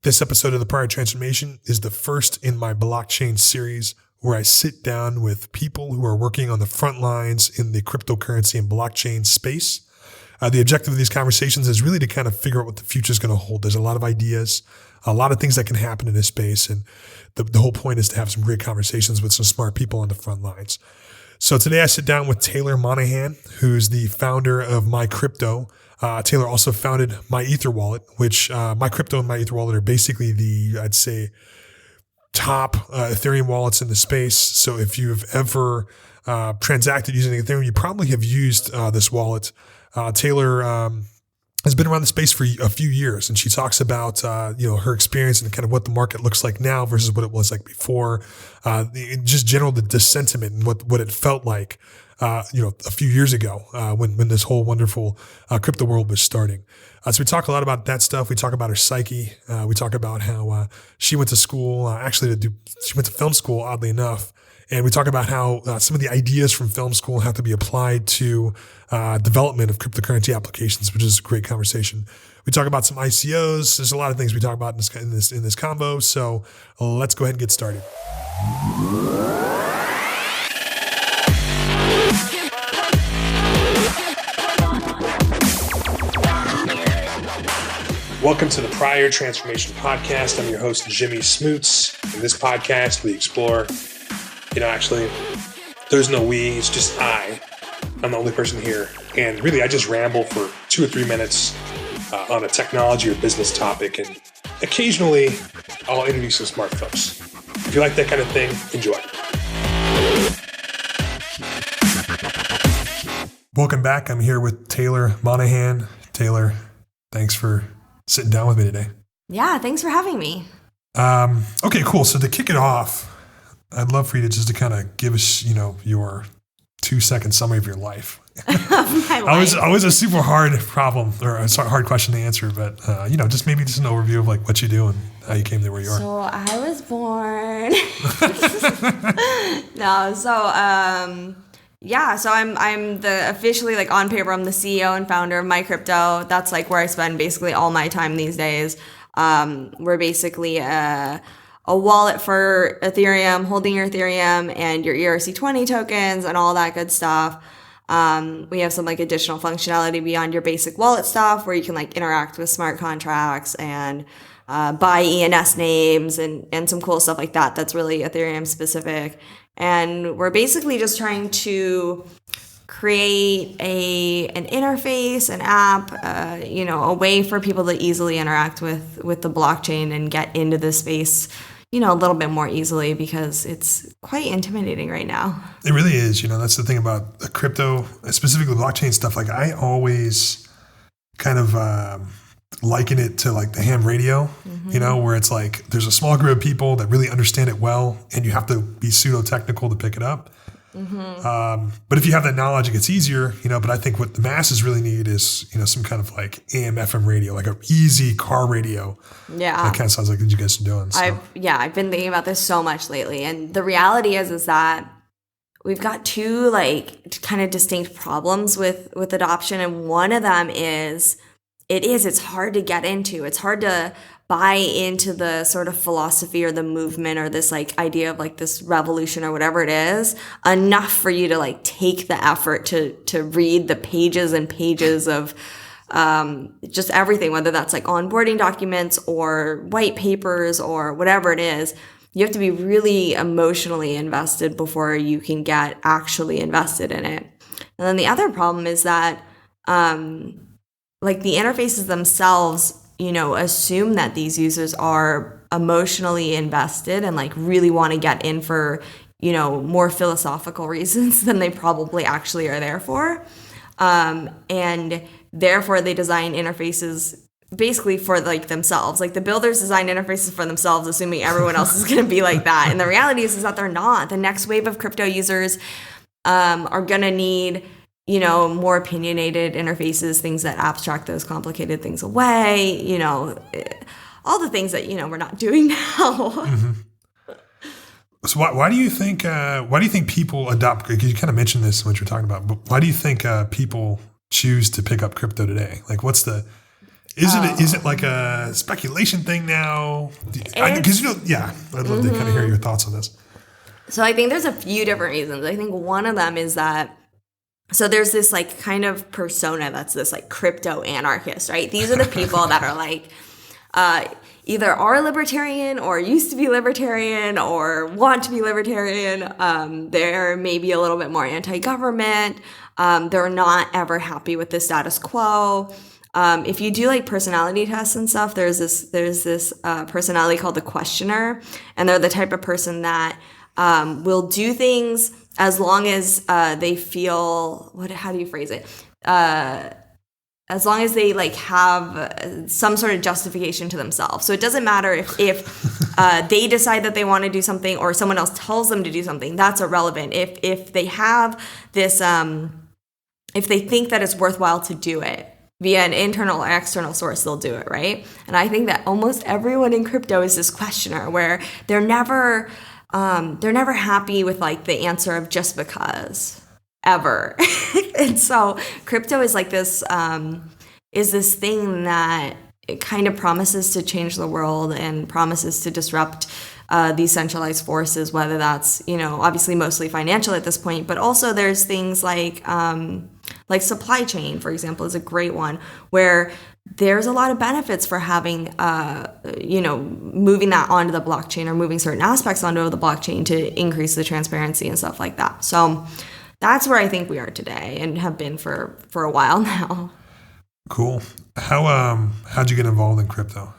This episode of The Prior Transformation is the first in my blockchain series where I sit down with people who are working on the front lines in the cryptocurrency and blockchain space. The objective of these conversations is really to kind of figure out what the future is going to hold. There's a lot of ideas, a lot of things that can happen in this space, and the whole point is to have some great conversations with some smart people on the front lines. So today I sit down with Taylor Monahan, who's the founder of MyCrypto. Taylor also founded MyEtherWallet, which MyCrypto and MyEtherWallet are basically the, I'd say, top Ethereum wallets in the space. So if you've ever transacted using Ethereum, you probably have used this wallet. Taylor has been around the space for a few years, and she talks about her experience and kind of what the market looks like now versus what it was like before. Just the sentiment and what it felt like. A few years ago, when this whole wonderful crypto world was starting. So we talk a lot about that stuff. We talk about her psyche. We talk about how she went to school, she went to film school, oddly enough. And we talk about how some of the ideas from film school have to be applied to development of cryptocurrency applications, which is a great conversation. We talk about some ICOs. There's a lot of things we talk about in this combo. So let's go ahead and get started. Welcome to the Prior Transformation Podcast. I'm your host, Jimmy Smoots. In this podcast, we explore, there's no we, it's just I. I'm the only person here. And really, I just ramble for 2 or 3 minutes on a technology or business topic. And occasionally, I'll interview some smart folks. If you like that kind of thing, enjoy. Welcome back. I'm here with Taylor Monahan. Taylor, thanks for sitting down with me today. Yeah, thanks for having me. Okay, cool. So to kick it off, I'd love for you to kind of give us, your 2-second summary of your life. Always a super hard problem or a hard question to answer, but just maybe just an overview of like what you do and how you came to where you are. So I was born. So I'm the officially on paper, I'm the CEO and founder of MyCrypto. That's where I spend basically all my time these days. We're basically a wallet for Ethereum, holding your Ethereum and your ERC20 tokens and all that good stuff. We have some additional functionality beyond your basic wallet stuff where you can interact with smart contracts and buy ENS names and some cool stuff like that. That's really Ethereum specific. And we're basically just trying to create an interface, an app, a way for people to easily interact with the blockchain and get into this space, a little bit more easily because it's quite intimidating right now. It really is. That's the thing about the crypto, specifically blockchain stuff. I always kind of liken it to the ham radio, where it's there's a small group of people that really understand it well, and you have to be pseudo-technical to pick it up. But if you have that knowledge, it gets easier, but I think what the masses really need is, some kind of AM, FM radio, an easy car radio. Yeah. That kind of sounds like what you guys are doing. So. I've been thinking about this so much lately. And the reality is that we've got two kind of distinct problems with adoption. And one of them is, it's hard to get into. It's hard to buy into the sort of philosophy or the movement or this idea of this revolution or whatever it is enough for you to take the effort to read the pages and pages of just everything, whether that's onboarding documents or white papers or whatever it is. You have to be really emotionally invested before you can get actually invested in it. And then the other problem is that the interfaces themselves, assume that these users are emotionally invested and really want to get in for, more philosophical reasons than they probably actually are there for. And therefore they design interfaces basically for themselves. The builders design interfaces for themselves, assuming everyone else is going to be like that. And the reality is that they're not. The next wave of crypto users are going to need more opinionated interfaces, things that abstract those complicated things away, all the things that, we're not doing now. Mm-hmm. So why do you think people adopt, because you kind of mentioned this when you're talking about, but why do you think people choose to pick up crypto today? What's the, Is it like a speculation thing now? Because I'd love to kind of hear your thoughts on this. So I think there's a few different reasons. I think one of them is that, so there's this like kind of persona that's this like crypto anarchist, right? These are the people that are like either are libertarian or used to be libertarian or want to be libertarian. They're maybe a little bit more anti-government. They're not ever happy with the status quo. If you do like personality tests and stuff, there's this personality called the questioner, and they're the type of person that will do things as long as they feel, how do you phrase it? As long as they like have some sort of justification to themselves. So it doesn't matter if they decide that they want to do something or someone else tells them to do something. That's irrelevant. If they have this, if they think that it's worthwhile to do it via an internal or external source, they'll do it, right? And I think that almost everyone in crypto is this questioner where they're never happy with like the answer of just because. Ever. And so crypto is like this thing that it kind of promises to change the world and promises to disrupt these centralized forces, whether that's, obviously mostly financial at this point, but also there's things like supply chain, for example, is a great one where there's a lot of benefits for having, moving that onto the blockchain or moving certain aspects onto the blockchain to increase the transparency and stuff like that. So that's where I think we are today and have been for a while now. Cool. How'd you get involved in crypto?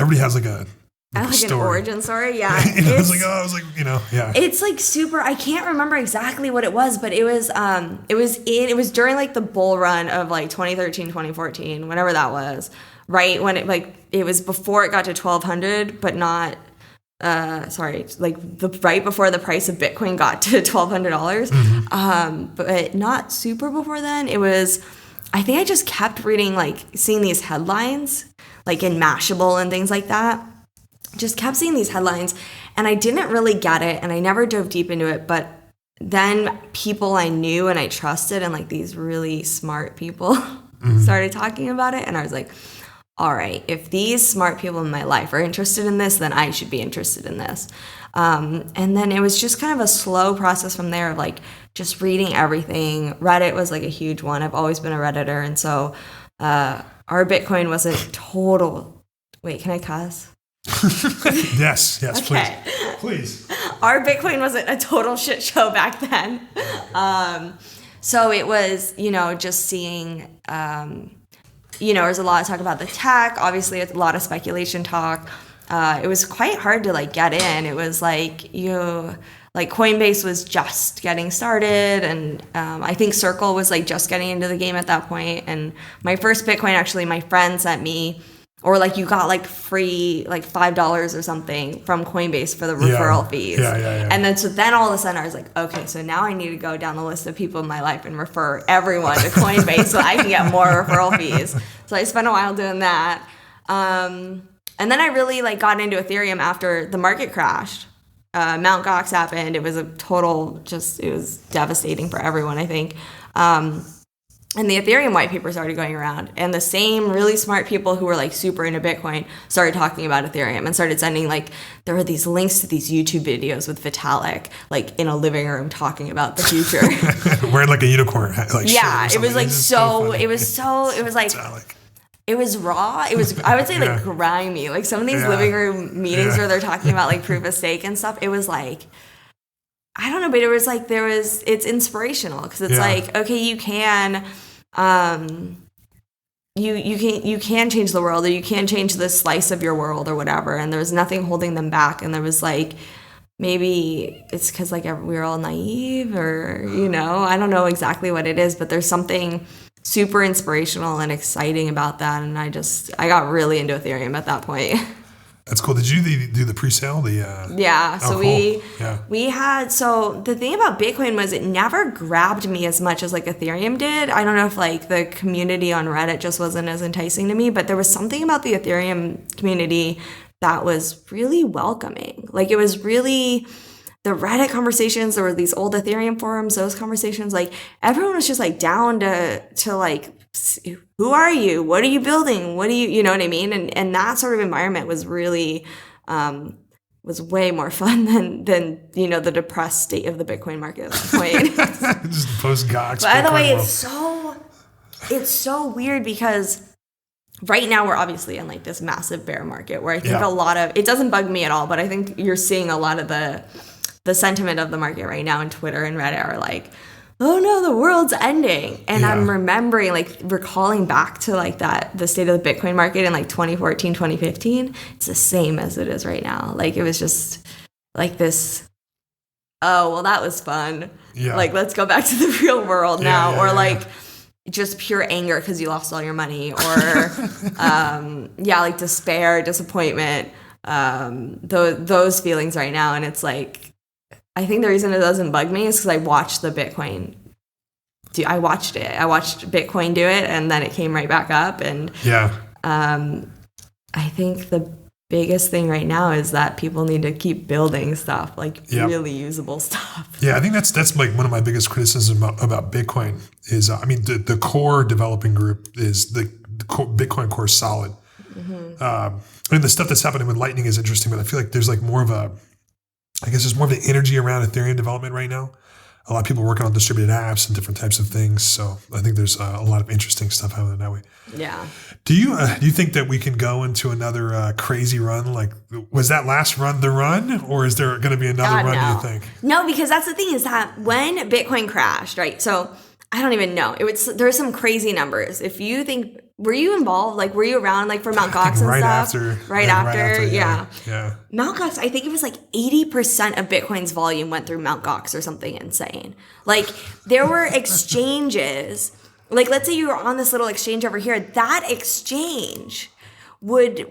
Everybody has like a an origin story. Yeah. Yeah. It's like super, I can't remember exactly what it was, but it was during like the bull run of like 2013, 2014, whenever that was, right? When it was before it got to 1,200, but not, right before the price of Bitcoin got to $1,200, but not super before then. It was, I think I just kept reading, seeing these headlines, like in Mashable and things like that. Just kept seeing these headlines, and I didn't really get it, and I never dove deep into it. But then people I knew and I trusted, and these really smart people, started talking about it, and I was like, all right, if these smart people in my life are interested in this, then I should be interested in this. And then it was just kind of a slow process from there of just reading everything. Reddit was a huge one. I've always been a Redditor. And so our Bitcoin wasn't total. Wait, can I cuss? Yes, okay. Please. Our Bitcoin wasn't a total shit show back then. So it was, just seeing... there's a lot of talk about the tech. Obviously, it's a lot of speculation talk. It was quite hard to get in. It was Coinbase was just getting started, and I think Circle was just getting into the game at that point. And my first Bitcoin, actually, my friend sent me, or you got free $5 or something from Coinbase for the referral fees. Yeah. And then all of a sudden I was like, okay, so now I need to go down the list of people in my life and refer everyone to Coinbase so I can get more referral fees. So I spent a while doing that. And then I really got into Ethereum after the market crashed. Mt. Gox happened. It was a total, it was devastating for everyone, I think. And the Ethereum white paper started going around, and the same really smart people who were super into Bitcoin started talking about Ethereum and started sending there were these links to these YouTube videos with Vitalik in a living room talking about the future. Wearing a unicorn hat. It was it was raw. It was, I would say grimy. Some of these living room meetings where they're talking about proof of stake and stuff. It was I don't know, but it was it's inspirational because it's okay, you can, you can change the world, or you can change this slice of your world or whatever. And there was nothing holding them back. And there was maybe it's because we were all naive, or, I don't know exactly what it is, but there's something super inspirational and exciting about that. And I got really into Ethereum at that point. That's cool. Did you do the pre-sale? Yeah. So cool. we had, so the thing about Bitcoin was it never grabbed me as much as Ethereum did. I don't know if the community on Reddit just wasn't as enticing to me, but there was something about the Ethereum community that was really welcoming. It was really, the Reddit conversations, there were these old Ethereum forums, those conversations, everyone was just down to who are you? What are you building? What do you know what I mean? And that sort of environment was really, was way more fun than the depressed state of the Bitcoin market at that point. Just post Gox. By the Bitcoin way, world. it's so weird because right now we're obviously in like this massive bear market where I think a lot of, it doesn't bug me at all, but I think you're seeing a lot of the sentiment of the market right now, and Twitter and Reddit are like, oh no, the world's ending. And I'm remembering, like, recalling back to like the state of the Bitcoin market in like 2014, 2015. It's the same as it is right now. Like, it was just like this, oh, well, that was fun. Yeah. Like, let's go back to the real world now. Or just pure anger because you lost all your money, or like despair, disappointment, those feelings right now. And it's like, I think the reason it doesn't bug me is because I watched the Bitcoin. I watched it. I watched Bitcoin do it, and then it came right back up. And I think the biggest thing right now is that people need to keep building stuff, like really usable stuff. Yeah, I think that's like one of my biggest criticisms about Bitcoin is, the core developing group is the Bitcoin core is solid. Mm-hmm. And the stuff that's happening with Lightning is interesting, but I feel like there's like more of there's more of the energy around Ethereum development right now. A lot of people working on distributed apps and different types of things. So I think there's a lot of interesting stuff happening that way. Yeah. Do you think that we can go into another crazy run? Like, was that last run the run, or is there going to be another run? No. Do you think? No, because that's the thing is that when Bitcoin crashed, right? So I don't even know. There's some crazy numbers. If you think, were you involved? Like, were you around like for Mt. Gox and right stuff? Right after, yeah. Mt. Gox, I think it was like 80% of Bitcoin's volume went through Mt. Gox or something insane. Like, there were exchanges. Like, let's say you were on this little exchange over here. That exchange would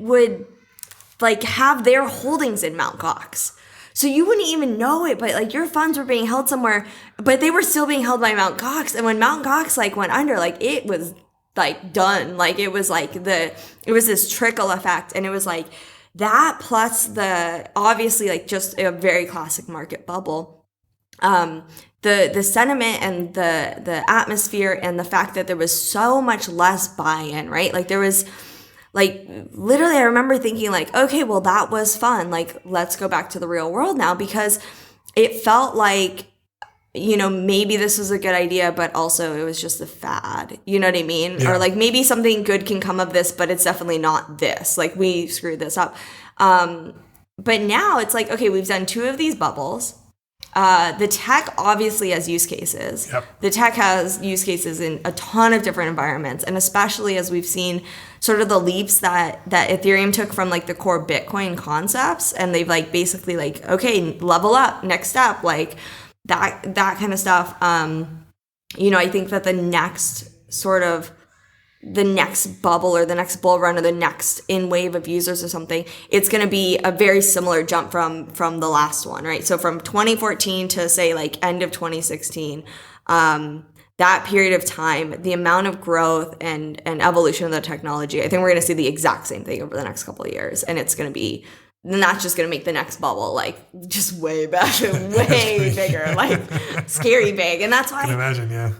like have their holdings in Mt. Gox. So you wouldn't even know it, but like your funds were being held somewhere, but they were still being held by Mt. Gox. And when Mt. Gox like went under, like it was like done. Like it was like it was this trickle effect, and it was like that plus the obviously like just a very classic market bubble. The sentiment and the atmosphere and the fact that there was so much less buy-in, right? Like there was like literally I remember thinking like, okay, well that was fun. Like let's go back to the real world now, because it felt like, you know, maybe this was a good idea, but also it was just a fad. You know what I mean? Yeah. Or like maybe something good can come of this, but it's definitely not this. Like we screwed this up. But now it's like, okay, we've done 2 of these bubbles. The tech obviously has use cases. Yep. The tech has use cases in a ton of different environments. And especially as we've seen sort of the leaps that Ethereum took from like the core Bitcoin concepts. And they've like basically like, okay, level up, next step, like that kind of stuff. You know, I think that the next bubble or the next bull run or the next in wave of users or something, it's going to be a very similar jump from the last one, right? So from 2014 to say like end of 2016, that period of time, the amount of growth and evolution of the technology, I think we're going to see the exact same thing over the next couple of years. And it's going to be, then that's just going to make the next bubble like just way better, way bigger, like scary big. And that's why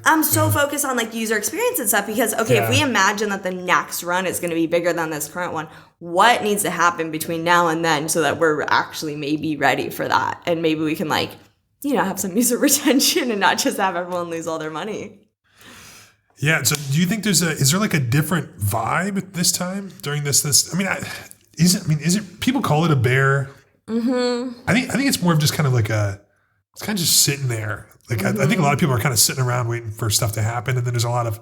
I'm so focused on like user experience and stuff, because if we imagine that the next run is going to be bigger than this current one, what needs to happen between now and then so that we're actually maybe ready for that? And maybe we can like, you know, have some user retention and not just have everyone lose all their money. Yeah. So do you think is there like a different vibe this time during this? Is it people call it a bear? Mm-hmm. I think it's more of just kind of like it's kind of just sitting there. Like I think a lot of people are kind of sitting around waiting for stuff to happen, and then there's a lot of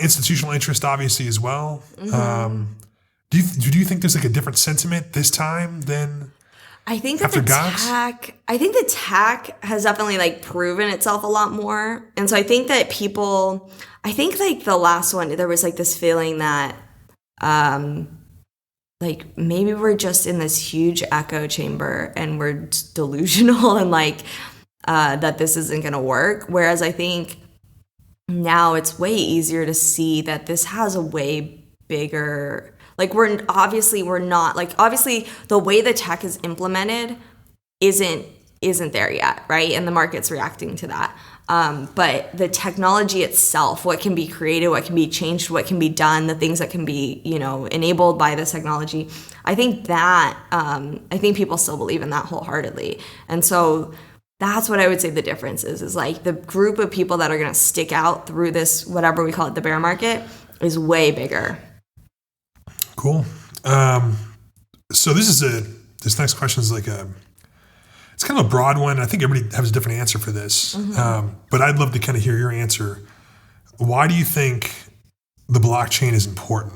institutional interest, obviously, as well. Mm-hmm. Do you think there's like a different sentiment this time than? I think that the tech has definitely like proven itself a lot more, and so I think that people, like the last one, there was like this feeling that. Like maybe we're just in this huge echo chamber and we're delusional and like that this isn't going to work. Whereas I think now it's way easier to see that this has a way bigger, like obviously the way the tech is implemented isn't there yet, right? And the market's reacting to that. But the technology itself, what can be created, what can be changed, what can be done, the things that can be, enabled by this technology, I think people still believe in that wholeheartedly. And so that's what I would say the difference is like the group of people that are going to stick out through this, whatever we call it, the bear market, is way bigger. Cool. So this next question is it's kind of a broad one. I think everybody has a different answer for this. But I'd love to kind of hear your answer. Why do you think the blockchain is important?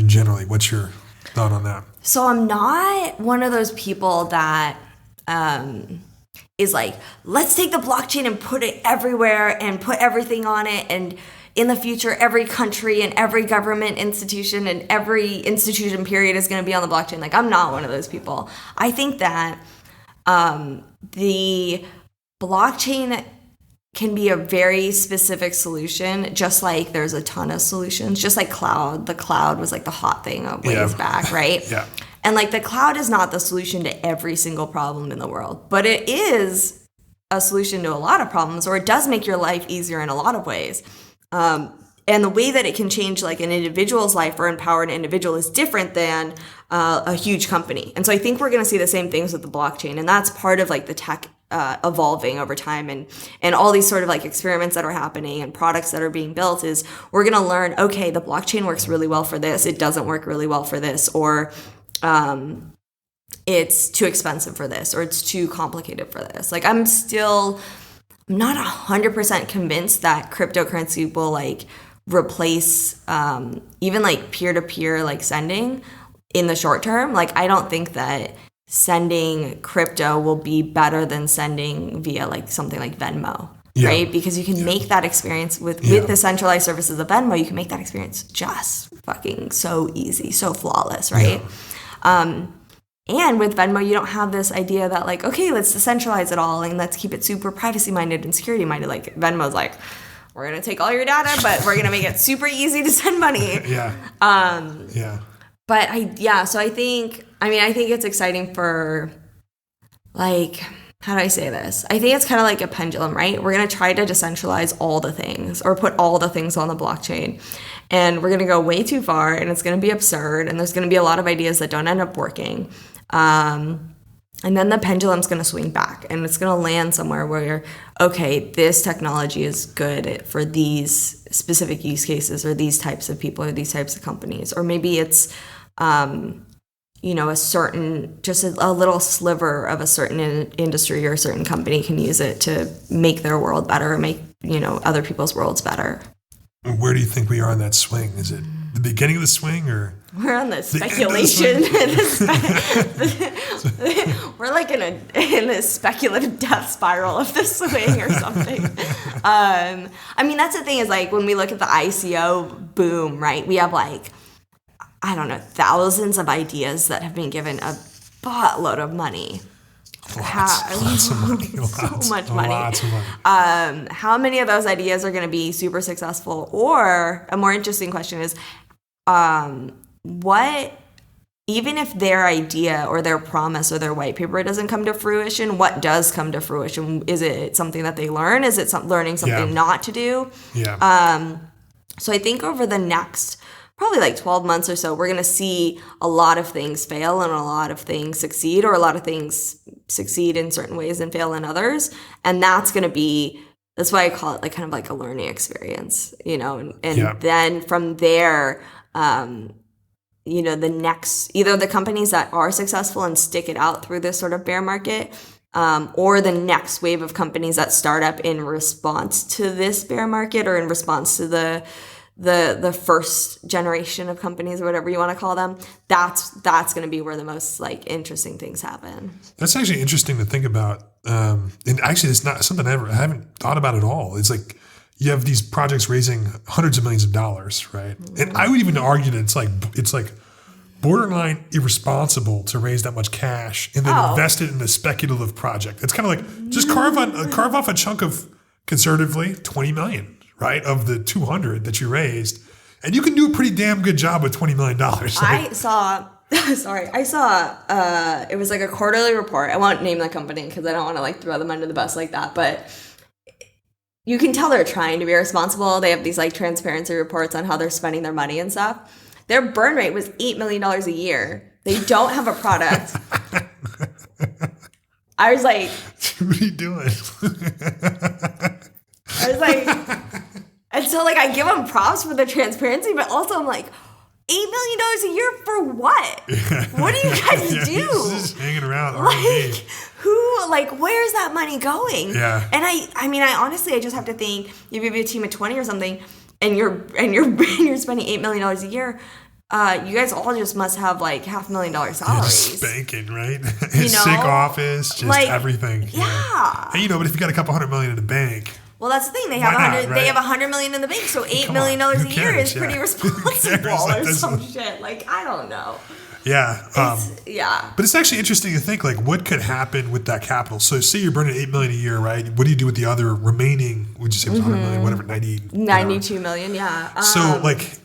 Generally, what's your thought on that? So I'm not one of those people that is like, let's take the blockchain and put it everywhere and put everything on it, and in the future, every country and every government institution and every institution period is going to be on the blockchain. Like, I'm not one of those people. I think that the blockchain can be a very specific solution, just like there's a ton of solutions, just like cloud. The cloud was like the hot thing a ways back, right? Yeah. And like the cloud is not the solution to every single problem in the world, but it is a solution to a lot of problems, or it does make your life easier in a lot of ways. And the way that it can change like an individual's life or empower an individual is different than a huge company. And so I think we're going to see the same things with the blockchain. And that's part of like the tech evolving over time, and all these sort of like experiments that are happening and products that are being built is we're going to learn, okay, the blockchain works really well for this. It doesn't work really well for this, or it's too expensive for this, or it's too complicated for this. Like I'm not 100% convinced that cryptocurrency will like replace even like peer-to-peer like sending in the short term. Like I don't think that sending crypto will be better than sending via like something like Venmo, right? Because you can make that experience with the centralized services of Venmo, you can make that experience just fucking so easy, so flawless, right? And with Venmo, you don't have this idea that like, okay, let's decentralize it all and let's keep it super privacy-minded and security-minded. Like Venmo's like, we're going to take all your data, but we're going to make it super easy to send money. But so I think it's exciting for like, how do I say this? I think it's kind of like a pendulum, right? We're going to try to decentralize all the things or put all the things on the blockchain. And we're going to go way too far, and it's going to be absurd, and there's going to be a lot of ideas that don't end up working. And then the pendulum's going to swing back, and it's going to land somewhere where, okay, this technology is good for these specific use cases or these types of people or these types of companies. Or maybe it's, a certain, just a little sliver of a certain industry or a certain company can use it to make their world better or make, other people's worlds better. Where do you think we are in that swing? Is it the beginning of the swing, or we're on the speculation? We're like in a speculative death spiral of the swing or something. That's the thing is like when we look at the ICO boom, right? We have like, I don't know, thousands of ideas that have been given a buttload of money. Lots of money. So much money. Lots of money. How many of those ideas are going to be super successful? Or a more interesting question is, what, even if their idea or their promise or their white paper doesn't come to fruition, what does come to fruition? Is it something that they learn? Is it learning something not to do? So I think over the next probably like 12 months or so, we're going to see a lot of things fail and a lot of things succeed, or a lot of things succeed in certain ways and fail in others. And that's why I call it like kind of like a learning experience, and then from there, the next, either the companies that are successful and stick it out through this sort of bear market, or the next wave of companies that start up in response to this bear market or in response to the first generation of companies or whatever you want to call them, that's going to be where the most like interesting things happen. That's actually interesting to think about. And actually it's not something I haven't thought about at all. It's like you have these projects raising hundreds of millions of dollars, right? And I would even argue that it's like borderline irresponsible to raise that much cash and then invest it in a speculative project. It's kind of like just carve off a chunk of conservatively 20 million. Right, of the 200 that you raised, and you can do a pretty damn good job with $20 million. Right? I saw it was like a quarterly report. I won't name the company because I don't want to like throw them under the bus like that, but you can tell they're trying to be responsible. They have these like transparency reports on how they're spending their money and stuff. Their burn rate was $8 million a year. They don't have a product. I was like, what are you doing? I was like, and so like I give them props for the transparency, but also I'm like, $8 million a year for what? What do you guys do? Just hanging around. Like, who, like, where's that money going? Yeah. And I mean, I honestly, I just have to think, if you have a team of 20 or something, and you're spending $8 million a year, you guys all just must have like $500,000 salaries. Just banking, right? You know? Sick office, just like, everything. Yeah. And, but if you got a couple $100 million in the bank. Well, that's the thing. They have They have $100 million in the bank, so $8 million a year is pretty responsible or some shit. Like, I don't know. Yeah. Yeah. But it's actually interesting to think, like, what could happen with that capital? So say you're burning $8 million a year, right? What do you do with the other remaining, would you say it was $100 million, whatever, 92 million, yeah. So, like,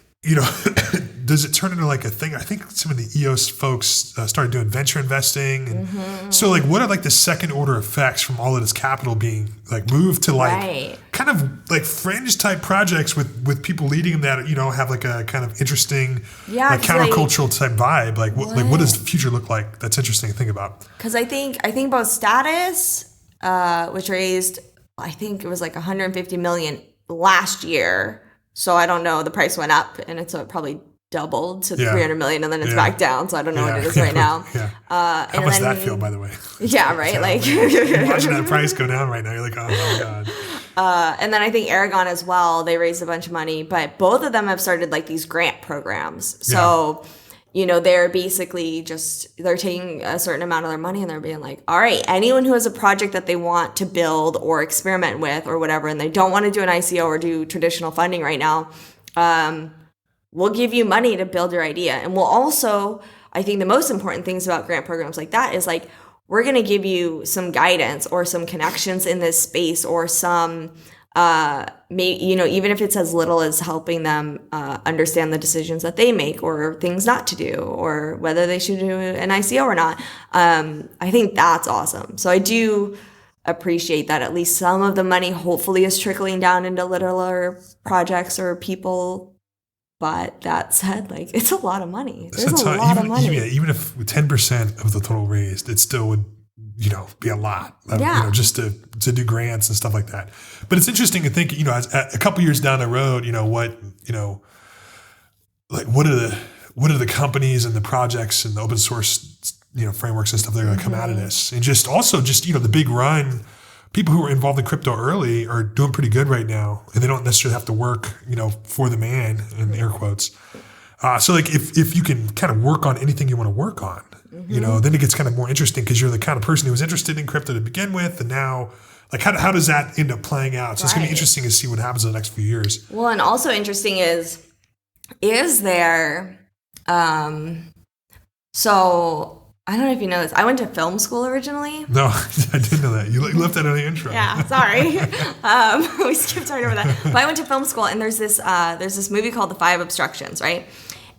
does it turn into like a thing? I think some of the EOS folks started doing venture investing. And so like, what are like the second order effects from all of this capital being like moved to like kind of like fringe type projects with people leading them that, have like a kind of interesting, like countercultural type vibe. Like what does the future look like? That's interesting to think about. Cause I think both Status, which raised, I think it was like 150 million last year. So I don't know, the price went up and it's probably doubled to 300 million and then it's back down. So I don't know what it is right now. How much does that feel, by the way? Yeah, right. Like you're watching that price go down right now. You're like, oh my God. And then I think Aragon as well, they raised a bunch of money, but both of them have started like these grant programs. So, they're basically they're taking a certain amount of their money and they're being like, all right, anyone who has a project that they want to build or experiment with or whatever, and they don't want to do an ICO or do traditional funding right now, we'll give you money to build your idea. And we'll also, I think the most important things about grant programs like that is like, we're going to give you some guidance or some connections in this space or some, even if it's as little as helping them understand the decisions that they make or things not to do or whether they should do an ICO or not. I think that's awesome. So I do appreciate that at least some of the money hopefully is trickling down into littler projects or people. But that said, like, it's a lot of money. There's a lot of money. Even if 10% of the total raised, it still would, be a lot. Just to do grants and stuff like that. But it's interesting to think, as a couple years down the road, what are the companies and the projects and the open source, frameworks and stuff that are going to come out of this, and just the big run. People who were involved in crypto early are doing pretty good right now, and they don't necessarily have to work, for the man, in air quotes. So like if you can kind of work on anything you want to work on, then it gets kind of more interesting because you're the kind of person who was interested in crypto to begin with, and now like how does that end up playing out? So it's going to be interesting to see what happens in the next few years. Well, and also interesting is there, so I don't know if you know this. I went to film school originally. No, I didn't know that. You left that in the intro. Yeah, sorry. We skipped right over that. But I went to film school, and there's this movie called The Five Obstructions, right?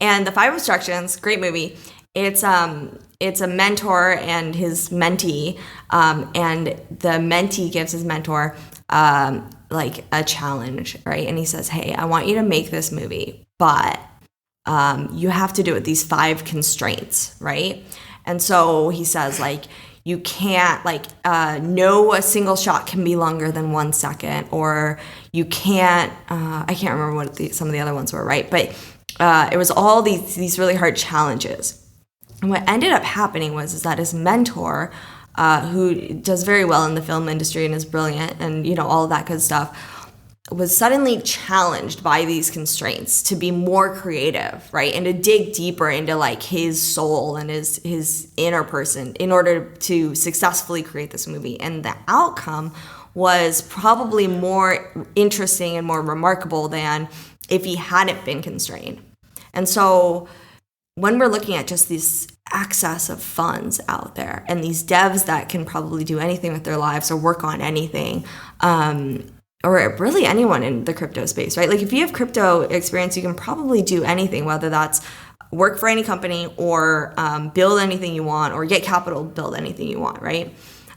And The Five Obstructions, great movie. It's a mentor and his mentee, and the mentee gives his mentor like a challenge, right? And he says, "Hey, I want you to make this movie, but you have to do it these 5 constraints, right?" And so he says, like, you can't, a single shot can be longer than 1 second, or you can't, I can't remember what some of the other ones were, right? But it was all these really hard challenges. And what ended up happening is that his mentor, who does very well in the film industry and is brilliant and, all of that good stuff, was suddenly challenged by these constraints to be more creative, right? And to dig deeper into like his soul and his inner person in order to successfully create this movie. And the outcome was probably more interesting and more remarkable than if he hadn't been constrained. And so when we're looking at just this excess of funds out there and these devs that can probably do anything with their lives or work on anything, or really anyone in the crypto space, right? Like if you have crypto experience, you can probably do anything, whether that's work for any company or build anything you want or get capital, build anything you want, right?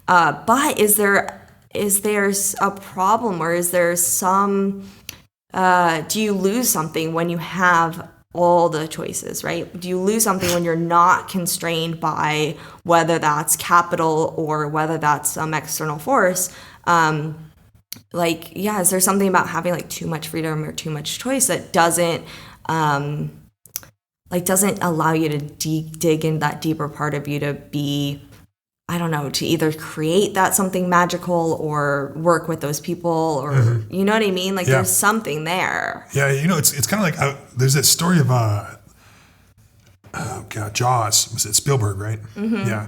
But is there is there a problem, or is there some, do you lose something when you have all the choices, right? Do you lose something when you're not constrained by whether that's capital or whether that's some external force? Is there something about having like too much freedom or too much choice that doesn't allow you to dig in that deeper part of you to be, I don't know, to either create that something magical or work with those people, or you know what I mean? Like there's something there. Yeah, it's kind of like there's that story of Jaws. Was it Spielberg, right? Yeah,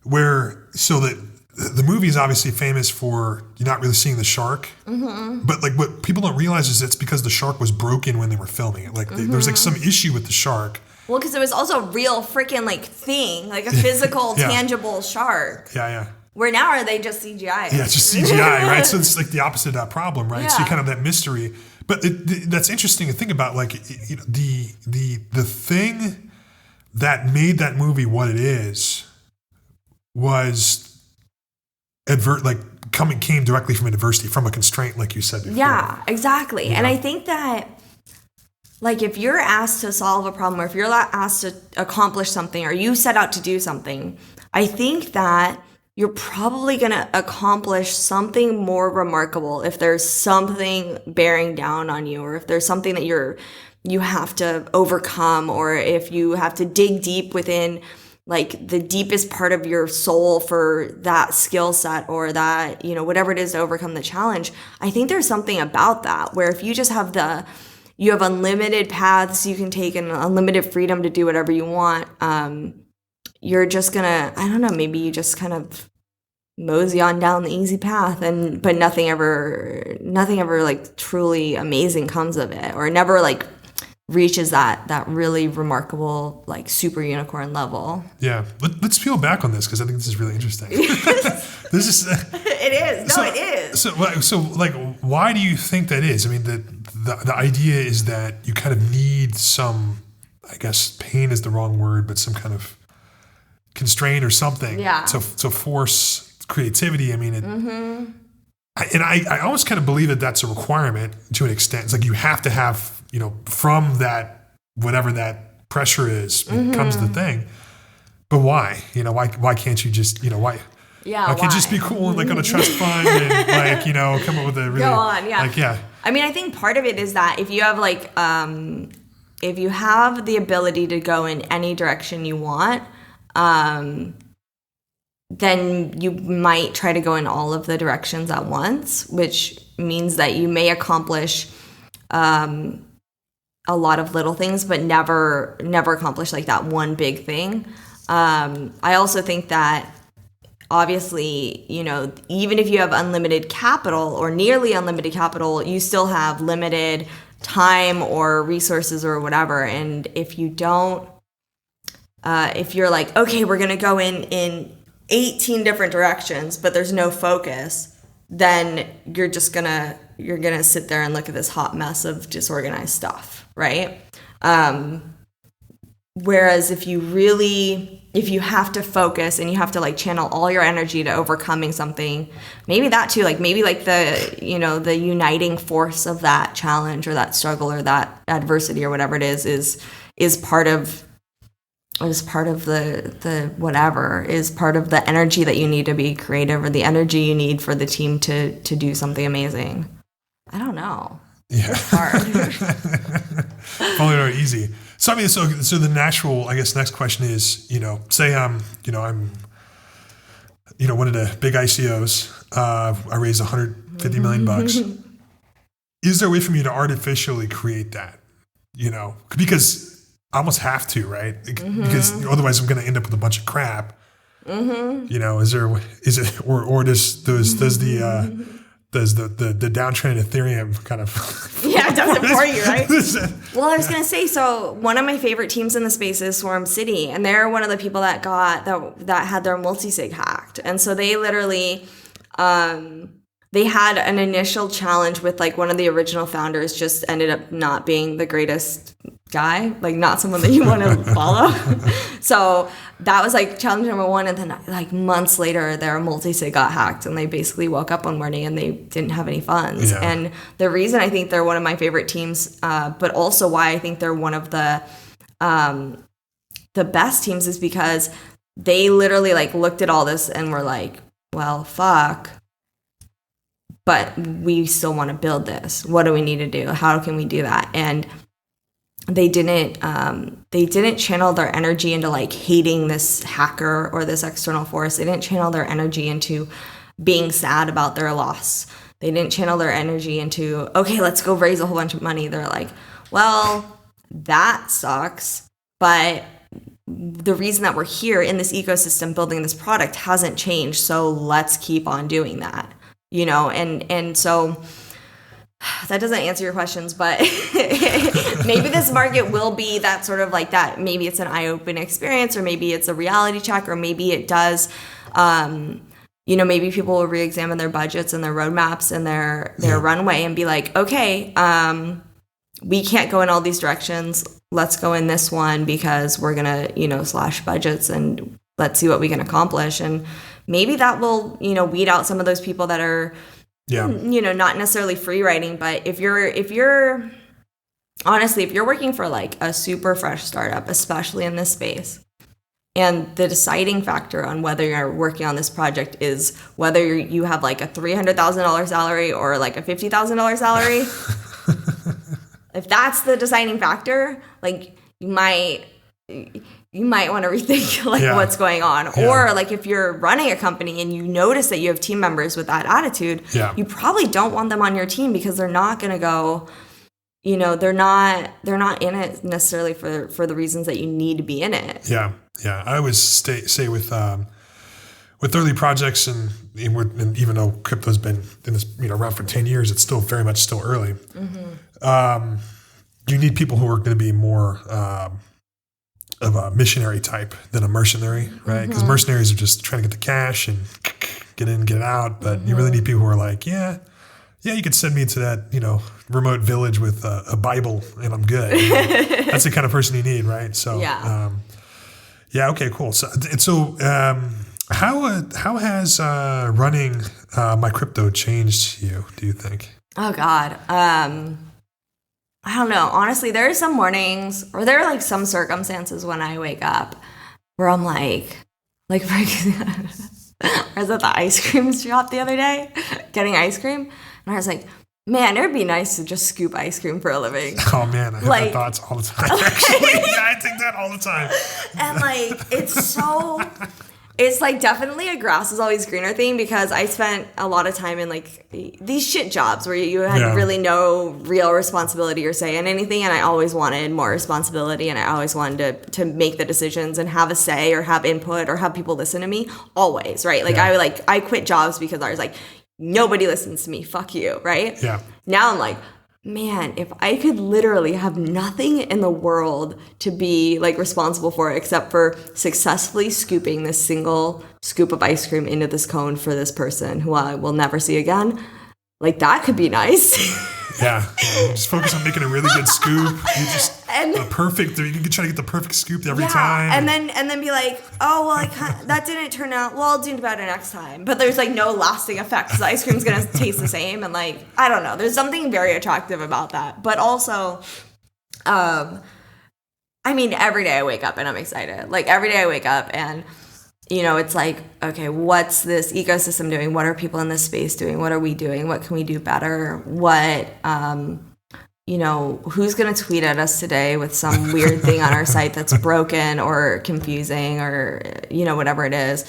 where the movie is obviously famous for you not really seeing the shark, but like what people don't realize is it's because the shark was broken when they were filming it. Like there was like some issue with the shark. Well, because it was also a real freaking like thing, like a physical, tangible shark. Yeah. Where now are they just CGI? Yeah, it's just CGI, right? So it's like the opposite of that problem, right? Yeah. So you kind of have that mystery. But that's interesting to think about. Like the thing that made that movie what it is was came directly from adversity, from a constraint, like you said before. Yeah, exactly. Yeah. And I think that, like, if you're asked to solve a problem, or if you're asked to accomplish something, or you set out to do something, I think that you're probably going to accomplish something more remarkable if there's something bearing down on you, or if there's something that you have to overcome, or if you have to dig deep within like the deepest part of your soul for that skill set, or that, whatever it is to overcome the challenge. I think there's something about that where if you just have you have unlimited paths you can take and unlimited freedom to do whatever you want, you're just gonna, I don't know, maybe you just kind of mosey on down the easy path, but nothing ever like truly amazing comes of it, or never like reaches that really remarkable like super unicorn level. Yeah, let's peel back on this, because I think this is really interesting. This is it is. No, it is. So like, why do you think that is? I mean, the idea is that you kind of need some, I guess pain is the wrong word, but some kind of constraint or something to force creativity. I mean, I almost kind of believe that that's a requirement to an extent. It's like you have to have, from that, whatever that pressure is, becomes the thing. But why? Why can't you just, why? Yeah, I could just be cool and like on a trust fund and like, come up with a really... Go on, yeah. Like, yeah. I mean, I think part of it is that if you have like, if you have the ability to go in any direction you want, then you might try to go in all of the directions at once, which means that you may accomplish a lot of little things, but never accomplish like that one big thing. I also think that obviously, even if you have unlimited capital or nearly unlimited capital, you still have limited time or resources or whatever. And if you don't, if you're like, okay, we're going to go in 18 different directions, but there's no focus, then you're gonna sit there and look at this hot mess of disorganized stuff, right? Whereas if you have to focus and you have to like channel all your energy to overcoming something, maybe that too, like maybe like the uniting force of that challenge or that struggle or that adversity or whatever it is part of the whatever, is part of the energy that you need to be creative, or the energy you need for the team to do something amazing. I don't know. Yeah. It's hard. Probably not easy. So I mean, so the natural, I guess, next question is, say I'm one of the big ICOs. I raised $150 million. Is there a way for me to artificially create that? Because I almost have to, right? Because otherwise I'm going to end up with a bunch of crap. Is it, or does the downtrend Ethereum kind of it does it for you, right? Well, I was gonna say, so one of my favorite teams in the space is Swarm City, and they're one of the people that had their multi-sig hacked, and so they literally they had an initial challenge with like one of the original founders just ended up not being the greatest guy, like not someone that you want to follow. So that was like challenge number one. And then like months later, their multi-sig got hacked and they basically woke up one morning and they didn't have any funds. Yeah. And the reason I think they're one of my favorite teams, but also why I think they're one of the best teams is because they literally like looked at all this and were like, well, fuck, but we still want to build this. What do we need to do? How can we do that? And they didn't channel their energy into like hating this hacker or this external force. They didn't channel their energy into being sad about their loss. They didn't channel their energy into, okay, let's go raise a whole bunch of money. They're like, well, that sucks, but the reason that we're here in this ecosystem building this product hasn't changed, so let's keep on doing that, you know. And so that doesn't answer your questions, but maybe this market will be that sort of like that. Maybe it's an eye-opening experience, or maybe it's a reality check, or maybe it does, you know, maybe people will re-examine their budgets and their roadmaps and their runway and be like, okay, we can't go in all these directions. Let's go in this one because we're going to, you know, slash budgets and let's see what we can accomplish. And maybe that will, you know, weed out some of those people that are, you know, not necessarily free writing, but if you're honestly, if you're working for like a super fresh startup, especially in this space, and the deciding factor on whether you're working on this project is whether you have like a $300,000 salary or like a $50,000 salary, if that's the deciding factor, like you might want to rethink like what's going on. Or like if you're running a company and you notice that you have team members with that attitude, you probably don't want them on your team because they're not going to go, you know, they're not in it necessarily for the reasons that you need to be in it. Yeah. I always say with early projects and even though crypto's been in this, you know, around for 10 years, it's still very much still early. You need people who are going to be more of a missionary type than a mercenary, right? Because mercenaries are just trying to get the cash and get in, get out. But you really need people who are like, yeah, you could send me to that, you know, remote village with a Bible and I'm good. You know? That's the kind of person you need, right? So, okay, cool. So how has running MyCrypto changed you, do you think? Oh, God. I don't know. Honestly, there are some mornings or there are like some circumstances when I wake up where I'm like I was at the ice cream shop the other day getting ice cream. And I was like, man, it would be nice to just scoop ice cream for a living. Oh, man, I have that thoughts all the time, actually. Yeah, I think that all the time. And, like, it's, like, definitely a grass is always greener thing because I spent a lot of time in, like, these shit jobs where you had really no real responsibility or say in anything, and I always wanted more responsibility, and I always wanted to make the decisions and have a say or have input or have people listen to me, always, right? Like, I quit jobs because I was like, nobody listens to me, fuck you, right? Yeah. Now I'm like, man, if I could literally have nothing in the world to be like responsible for except for successfully scooping this single scoop of ice cream into this cone for this person who I will never see again, like that could be nice. Yeah. Just focus on making a really good scoop. You just you can try to get the perfect scoop every time. And then be like, oh well, that didn't turn out well. I'll do better next time. But there's like no lasting effect because the ice cream's gonna taste the same. And like I don't know. There's something very attractive about that. But also, I mean, every day I wake up and I'm excited. Like every day I wake up and, you know, it's like, okay, what's this ecosystem doing? What are people in this space doing? What are we doing? What can we do better? What, you know, who's going to tweet at us today with some weird thing on our site that's broken or confusing or, you know, whatever it is.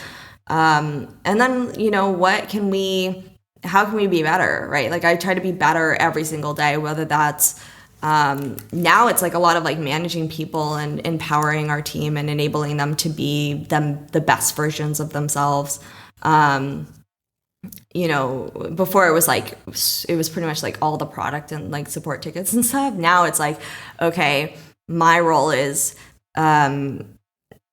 And then, you know, how can we be better, right? Like I try to be better every single day, whether that's, now it's like a lot of like managing people and empowering our team and enabling them to be the best versions of themselves. You know, before it was pretty much like all the product and like support tickets and stuff. Now it's like, okay, my role is,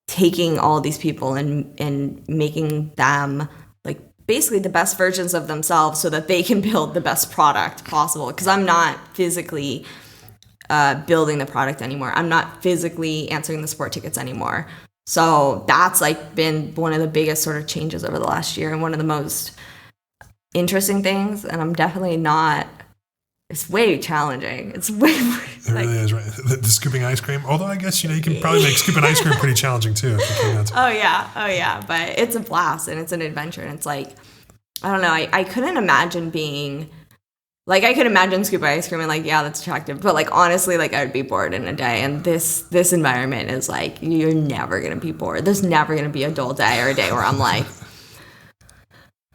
taking all these people and making them like basically the best versions of themselves so that they can build the best product possible. 'Cause I'm not physically building the product anymore. I'm not physically answering the support tickets anymore. So that's like been one of the biggest sort of changes over the last year and one of the most interesting things. And I'm definitely not, it's way challenging. It's way more, it really is, right? The scooping ice cream. Although I guess, you can probably make scooping ice cream pretty challenging too. If you can. Oh yeah. But it's a blast and it's an adventure. And it's like, I don't know. I couldn't imagine being, like, I could imagine scooping ice cream and like, yeah, that's attractive. But like, honestly, like I would be bored in a day. And this environment is like, you're never going to be bored. There's never going to be a dull day or a day where I'm like,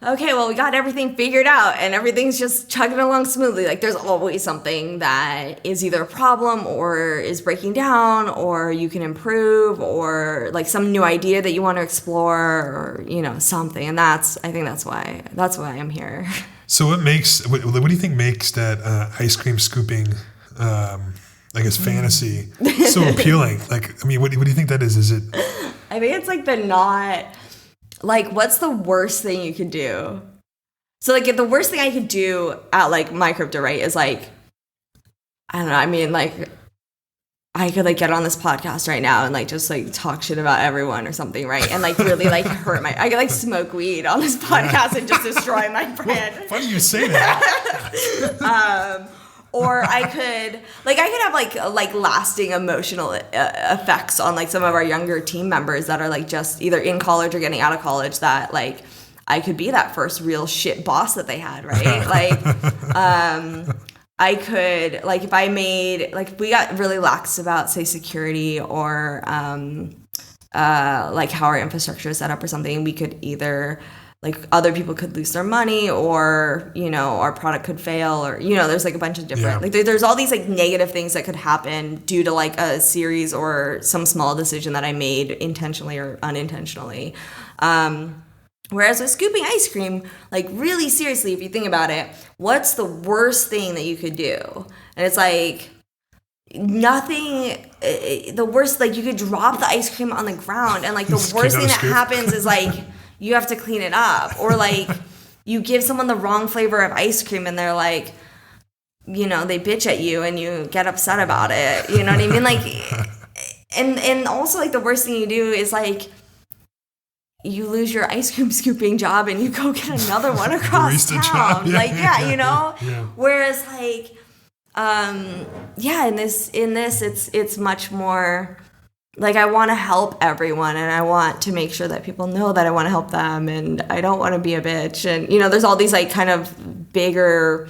okay, well, we got everything figured out and everything's just chugging along smoothly. Like, there's always something that is either a problem or is breaking down or you can improve or like some new idea that you want to explore or, something. And I think that's why I'm here. So what do you think makes that ice cream scooping, fantasy so appealing? Like, I mean, what do you think that is? Is it? I think it's like what's the worst thing you could do? So like the worst thing I could do at like MyCrypto, right, is like, I don't know, I mean like I could like get on this podcast right now and like just like talk shit about everyone or something, right? And like really like I could like smoke weed on this podcast and just destroy my brand. Well, funny you say that. Or I could have like lasting emotional effects on like some of our younger team members that are like just either in college or getting out of college, that like I could be that first real shit boss that they had, right? Like I could, like, if I made, like, if we got really lax about, say, security or, like, how our infrastructure is set up or something, we could either, like, other people could lose their money or, our product could fail or, there's, like, a bunch of different, like, there's all these, like, negative things that could happen due to, like, a series or some small decision that I made intentionally or unintentionally. Whereas with scooping ice cream, like really seriously, if you think about it, what's the worst thing that you could do? And it's like nothing, the worst, like you could drop the ice cream on the ground and like the worst thing that happens is like you have to clean it up. Or like you give someone the wrong flavor of ice cream and they're like, they bitch at you and you get upset about it. You know what I mean? Like, and also like the worst thing you do is like, you lose your ice cream scooping job and you go get another one across town. Job. Yeah, like, Yeah. Whereas like, in this, it's much more like I want to help everyone and I want to make sure that people know that I want to help them and I don't want to be a bitch. And, there's all these like kind of bigger,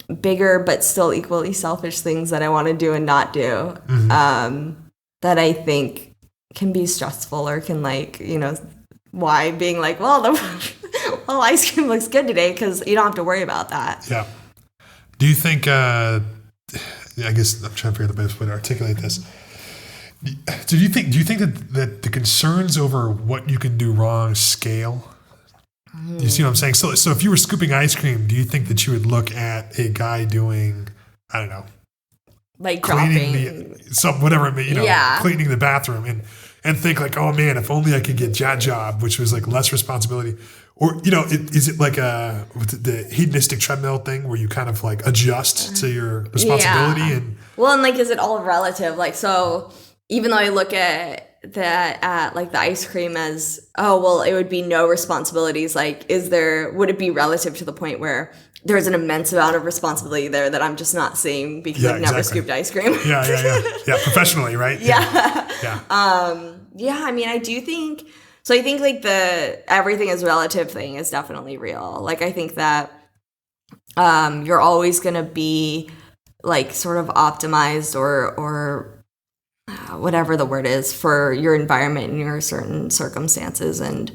but still equally selfish things that I want to do and not do, that I think can be stressful or can like, why being like, well, ice cream looks good today because you don't have to worry about that. Yeah. Do you think, I guess I'm trying to figure out the best way to articulate this. Do you think that the concerns over what you can do wrong scale? Do you see what I'm saying? So if you were scooping ice cream, do you think that you would look at a guy doing, I don't know, like cleaning cleaning the bathroom and think like, oh man, if only I could get that job, which was like less responsibility. Or, is it like the hedonistic treadmill thing where you kind of like adjust to your responsibility? Yeah. And like, is it all relative? Like, so even though I look at that like the ice cream as, oh, well, it would be no responsibilities. Like, would it be relative to the point where there's an immense amount of responsibility there that I'm just not seeing because I've never scooped ice cream. Yeah, professionally, right? Yeah. I mean, I do think, so I think like the everything is relative thing is definitely real. Like, I think that you're always going to be like sort of optimized or whatever the word is for your environment and your certain circumstances. And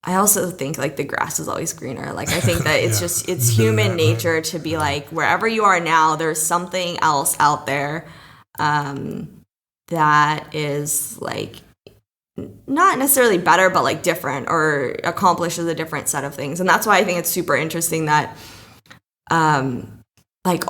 I also think like the grass is always greener. Like, I think that it's human nature to be like, wherever you are now, there's something else out there that is like not necessarily better, but like different or accomplishes a different set of things. And that's why I think it's super interesting that like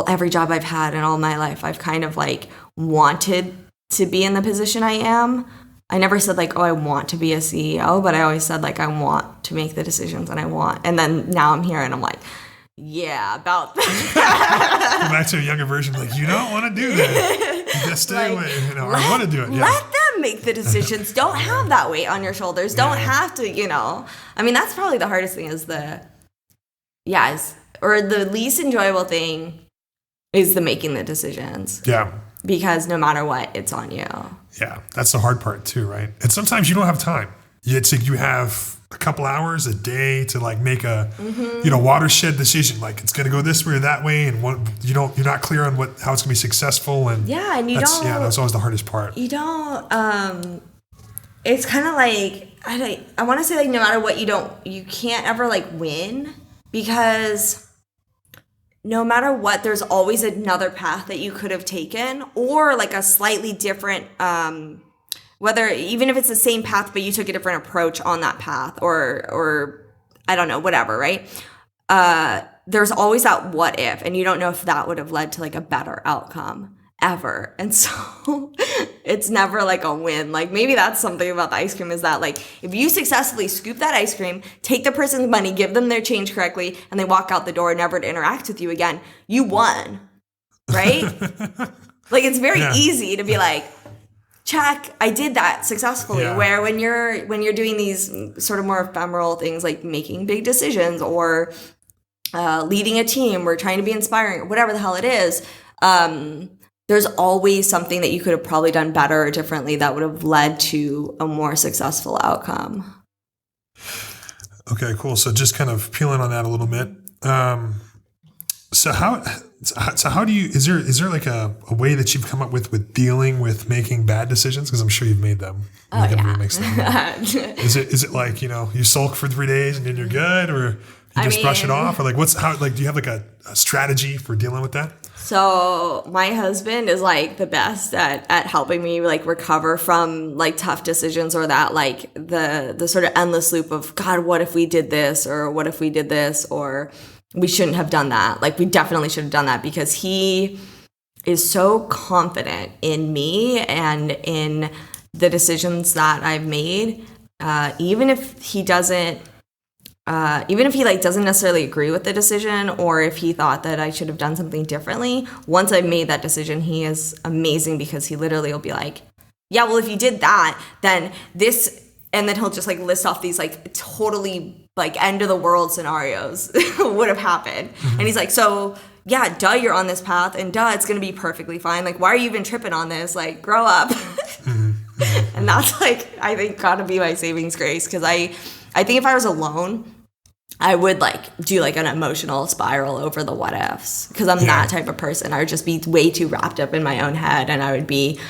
every job I've had in all my life, I've kind of like wanted to be in the position I am. I never said like, oh, I want to be a CEO, but I always said like, I want to make the decisions that I want. And then now I'm here and I'm like, yeah, about that. Go back to a younger version, like, you don't want to do that. You just stay away. I want to do it. Yeah. Let them make the decisions. Don't have that weight on your shoulders. Don't have to, I mean, that's probably the hardest thing is the least enjoyable thing is the making the decisions. Yeah. Because no matter what, it's on you. Yeah. That's the hard part too, right? And sometimes you don't have time. It's like you have a couple hours a day to like make a watershed decision, like it's going to go this way or that way, and you're not clear on how it's going to be successful, and that's always the hardest part. You don't it's kind of like I want to say like no matter what, you can't ever like win, because no matter what, there's always another path that you could have taken, or like a slightly different whether even if it's the same path, but you took a different approach on that path, or I don't know, whatever, right? There's always that what if, and you don't know if that would have led to like a better outcome ever. And so it's never like a win. Like maybe that's something about the ice cream, is that like if you successfully scoop that ice cream, take the person's money, give them their change correctly, and they walk out the door never to interact with you again, you won, right? Like it's very easy to be like, check, I did that successfully. Yeah. Where when you're doing these sort of more ephemeral things like making big decisions or leading a team or trying to be inspiring or whatever the hell it is, there's always something that you could have probably done better or differently that would have led to a more successful outcome. Okay, cool. So just kind of peeling on that a little bit. So how do you, is there like a way that you've come up with dealing with making bad decisions? Because I'm sure you've made them. Oh, yeah. Makes them. Is it like, you sulk for 3 days and then you're good, or you just brush it off, or like do you have like a strategy for dealing with that? So my husband is like the best at helping me like recover from like tough decisions, or that like the sort of endless loop of, God, what if we did this, or what if we did this, or we shouldn't have done that. Like we definitely should have done that, because he is so confident in me and in the decisions that I've made. Even if he like doesn't necessarily agree with the decision, or if he thought that I should have done something differently, once I've made that decision, he is amazing, because he literally will be like, yeah, well, if you did that, then this, and then he'll just like list off these like totally like end of the world scenarios would have happened. Mm-hmm. And he's like, so yeah, duh, you're on this path, and duh, it's going to be perfectly fine. Like, why are you even tripping on this? Like, grow up. Mm-hmm. And that's like, I think gotta be my savings grace. Cause I think if I was alone, I would like do like an emotional spiral over the what ifs. Cause I'm that type of person. I would just be way too wrapped up in my own head. And I would be,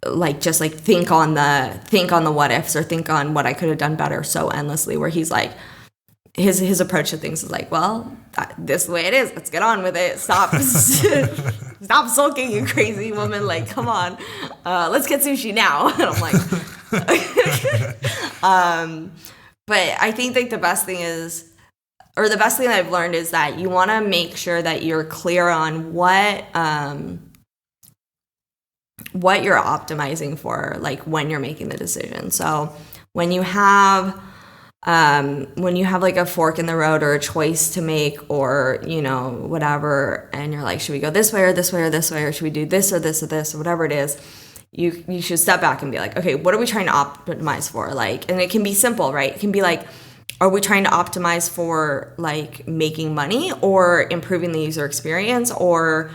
like just like think on the what ifs, or think on what I could have done better so endlessly, where he's like, his approach to things is like, well, this is the way it is, let's get on with it, stop sulking, you crazy woman, like come on, let's get sushi now. And I'm like but I think like the best thing that I've learned is that you want to make sure that you're clear on what you're optimizing for, like when you're making the decision. So when you have like a fork in the road, or a choice to make, or whatever, and you're like, should we go this way or this way or this way, or should we do this or this or this, or whatever it is, you should step back and be like, okay, what are we trying to optimize for? Like, and it can be simple, right? It can be like, are we trying to optimize for like making money, or improving the user experience, or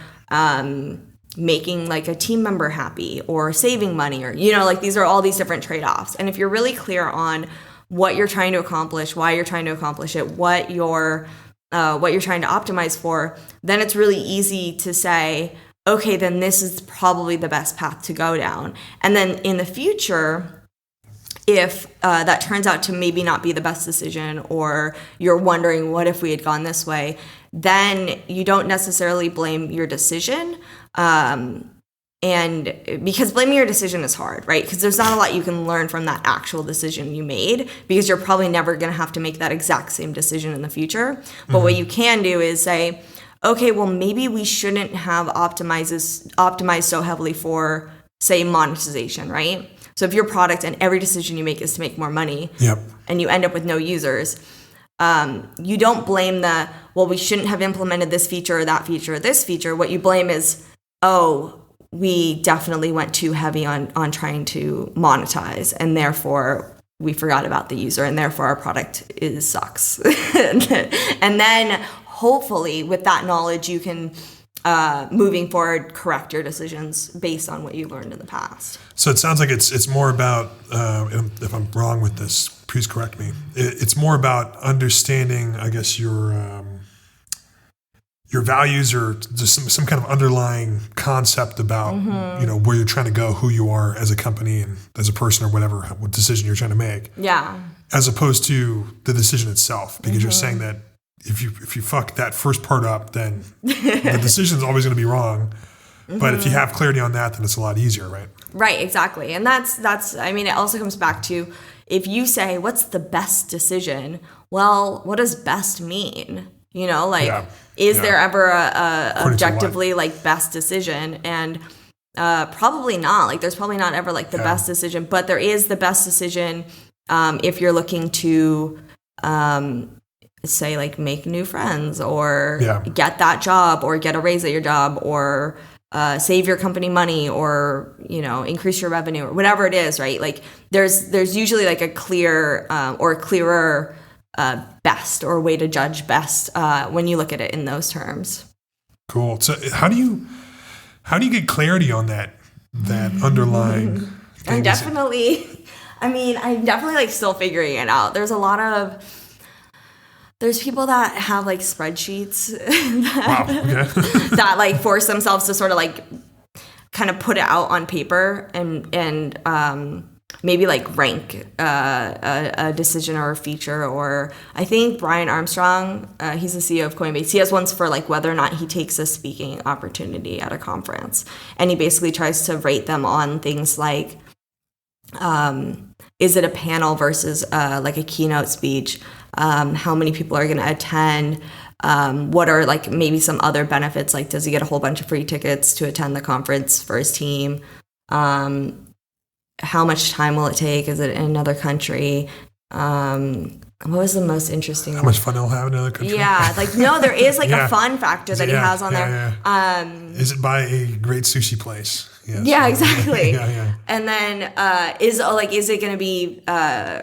making like a team member happy, or saving money, or like these are all these different trade-offs. And if you're really clear on what you're trying to accomplish, why you're trying to accomplish it, what you're trying to optimize for, then it's really easy to say, okay, then this is probably the best path to go down. And then in the future, if that turns out to maybe not be the best decision, or you're wondering what if we had gone this way, then you don't necessarily blame your decision. And because blaming your decision is hard, right? Because there's not a lot you can learn from that actual decision you made, because you're probably never going to have to make that exact same decision in the future. But what you can do is say, okay, well, maybe we shouldn't have optimized so heavily for, say, monetization, right? So if your product and every decision you make is to make more money, and you end up with no users, you don't blame we shouldn't have implemented this feature or that feature or this feature. What you blame is, we definitely went too heavy on trying to monetize, and therefore we forgot about the user, and therefore our product sucks. And then hopefully with that knowledge, you can, moving forward, correct your decisions based on what you learned in the past. So it sounds like it's more about, if I'm wrong with this, please correct me. It's more about understanding, I guess, your values, or just some kind of underlying concept about where you're trying to go, who you are as a company and as a person, or whatever, what decision you're trying to make. Yeah. As opposed to the decision itself, because you're saying that if you fuck that first part up, then the decision's always going to be wrong. But if you have clarity on that, then it's a lot easier, right? Right, exactly. And that's I mean, it also comes back to, if you say, what's the best decision? Well, what does best mean? Is there ever a objectively best decision? And probably not. There's probably not ever the best decision, but there is the best decision if you're looking to say make new friends, or get that job, or get a raise at your job, or save your company money, or increase your revenue, or whatever it is, right? There's usually a clear or clearer best, or way to judge best when you look at it in those terms. Cool. So how do you get clarity on that underlying thing? I'm definitely still figuring it out. There's people that have spreadsheets that force themselves to sort of kind of put it out on paper, and maybe rank a decision or a feature. Or I think Brian Armstrong, he's the CEO of Coinbase, he has ones for whether or not he takes a speaking opportunity at a conference, and he basically tries to rate them on things like, is it a panel versus a keynote speech? How many people are going to attend? What are maybe some other benefits? Does he get a whole bunch of free tickets to attend the conference for his team? How much time will it take? Is it in another country? What was the most interesting? How much fun he'll have in another country? Yeah, no, there is a fun factor that he has on there. Is it by a great sushi place? Yes. Yeah, exactly. Yeah. And then is it going to be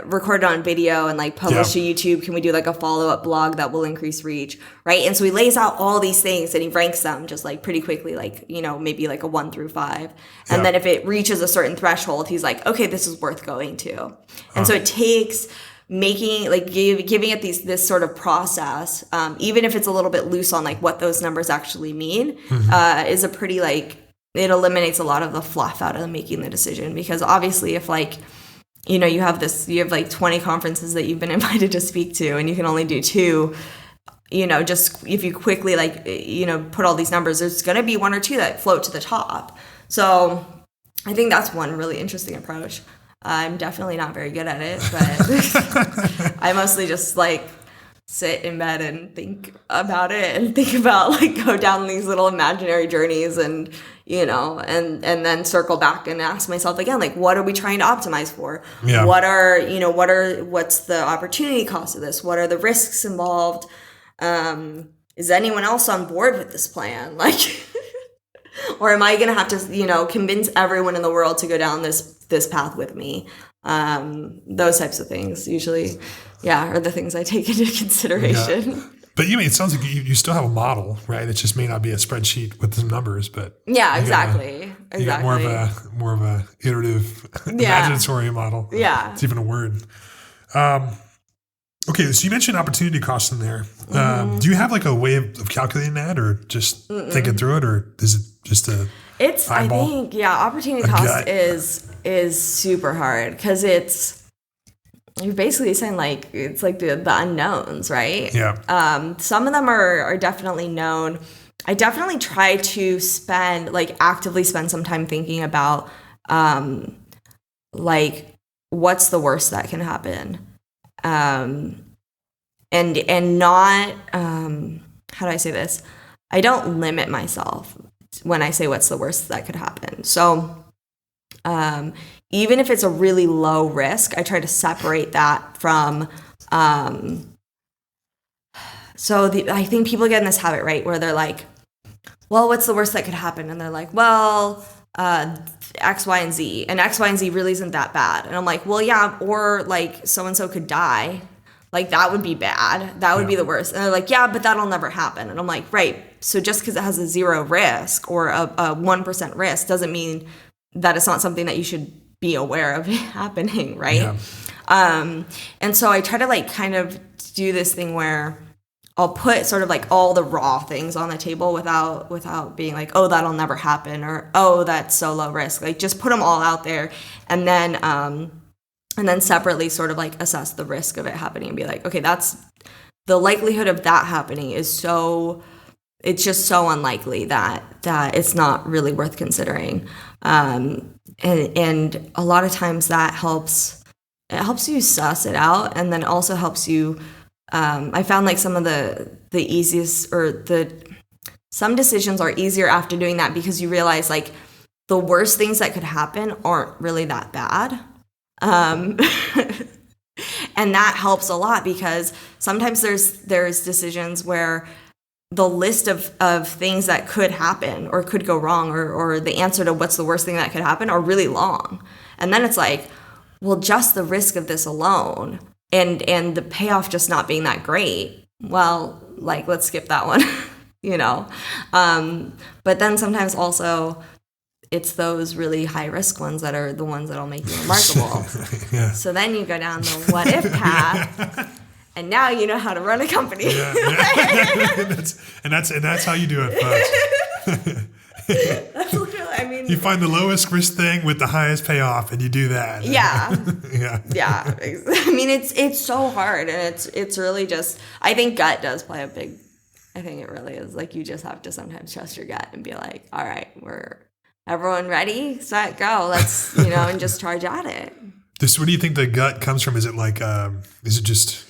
recorded on video and published to YouTube? Can we do a follow-up blog that will increase reach, right? And so he lays out all these things and he ranks them just pretty quickly, maybe a 1 through 5. And then if it reaches a certain threshold, he's okay, this is worth going to. And so it takes making giving it this sort of process, even if it's a little bit loose on what those numbers actually mean, is a pretty it eliminates a lot of the fluff out of making the decision. Because obviously if you have 20 conferences that you've been invited to speak to and you can only do 2, just if you quickly put all these numbers, there's going to be 1 or 2 that float to the top. So I think that's one really interesting approach. I'm definitely not very good at it, but I mostly just sit in bed and think about it, and think about go down these little imaginary journeys, and and then circle back and ask myself again, what are we trying to optimize for? Yeah. What's the opportunity cost of this? What are the risks involved? Is anyone else on board with this plan? Or am I going to have to, convince everyone in the world to go down this path with me? Those types of things usually, are the things I take into consideration. Yeah. But it sounds like you still have a model, right? It just may not be a spreadsheet with some numbers, but exactly. You got more of a iterative, imaginatory model. Yeah, it's even a word. Okay, so you mentioned opportunity costs in there. Do you have a way of calculating that, or just thinking through it, or is it just a eyeball? I think opportunity cost is super hard, because you're basically saying it's the unknowns, right? Yeah. Some of them are definitely known. I definitely try to actively spend some time thinking about what's the worst that can happen. And not, how do I say this? I don't limit myself when I say what's the worst that could happen. So, even if it's a really low risk, I try to separate that from, I think people get in this habit, right, where they're like, well, what's the worst that could happen? And they're like, well, X, Y, and Z. And X, Y, and Z really isn't that bad. And I'm like, well, yeah, or like so-and-so could die. Like, that would be bad. That would be the worst. And they're like, yeah, but that'll never happen. And I'm like, right. So just because it has a 0 risk or a 1% risk doesn't mean that it's not something that you should be aware of happening, right? Yeah. And so I try to like kind of do this thing where I'll put sort of like all the raw things on the table without being like, oh, that'll never happen, or oh, that's so low risk. Like, just put them all out there, and then separately sort of like assess the risk of it happening and be like, okay, that's the likelihood of that happening is so, it's just so unlikely that it's not really worth considering. And a lot of times that helps you suss it out, and then also helps you. I found like some of the easiest, or some decisions are easier after doing that, because you realize like the worst things that could happen aren't really that bad. And that helps a lot, because sometimes there's decisions where the list of things that could happen or could go wrong, or the answer to what's the worst thing that could happen are really long. And then it's like, well, just the risk of this alone and the payoff just not being that great, well, like, let's skip that one, you know? But then sometimes also it's those really high risk ones that are the ones that'll make you remarkable. Yeah. So then you go down the what if path, and now you know how to run a company. Yeah, yeah. that's how you do it, folks. That's literally, I mean, you find the lowest risk thing with the highest payoff, and you do that. Yeah. Yeah. I mean, it's so hard, and it's really just, I think gut does play a big. I think it really is, like, you just have to sometimes trust your gut and be like, all right, everyone ready, set, go. Let's, and just charge at it. Where do you think the gut comes from? Is it like, is it just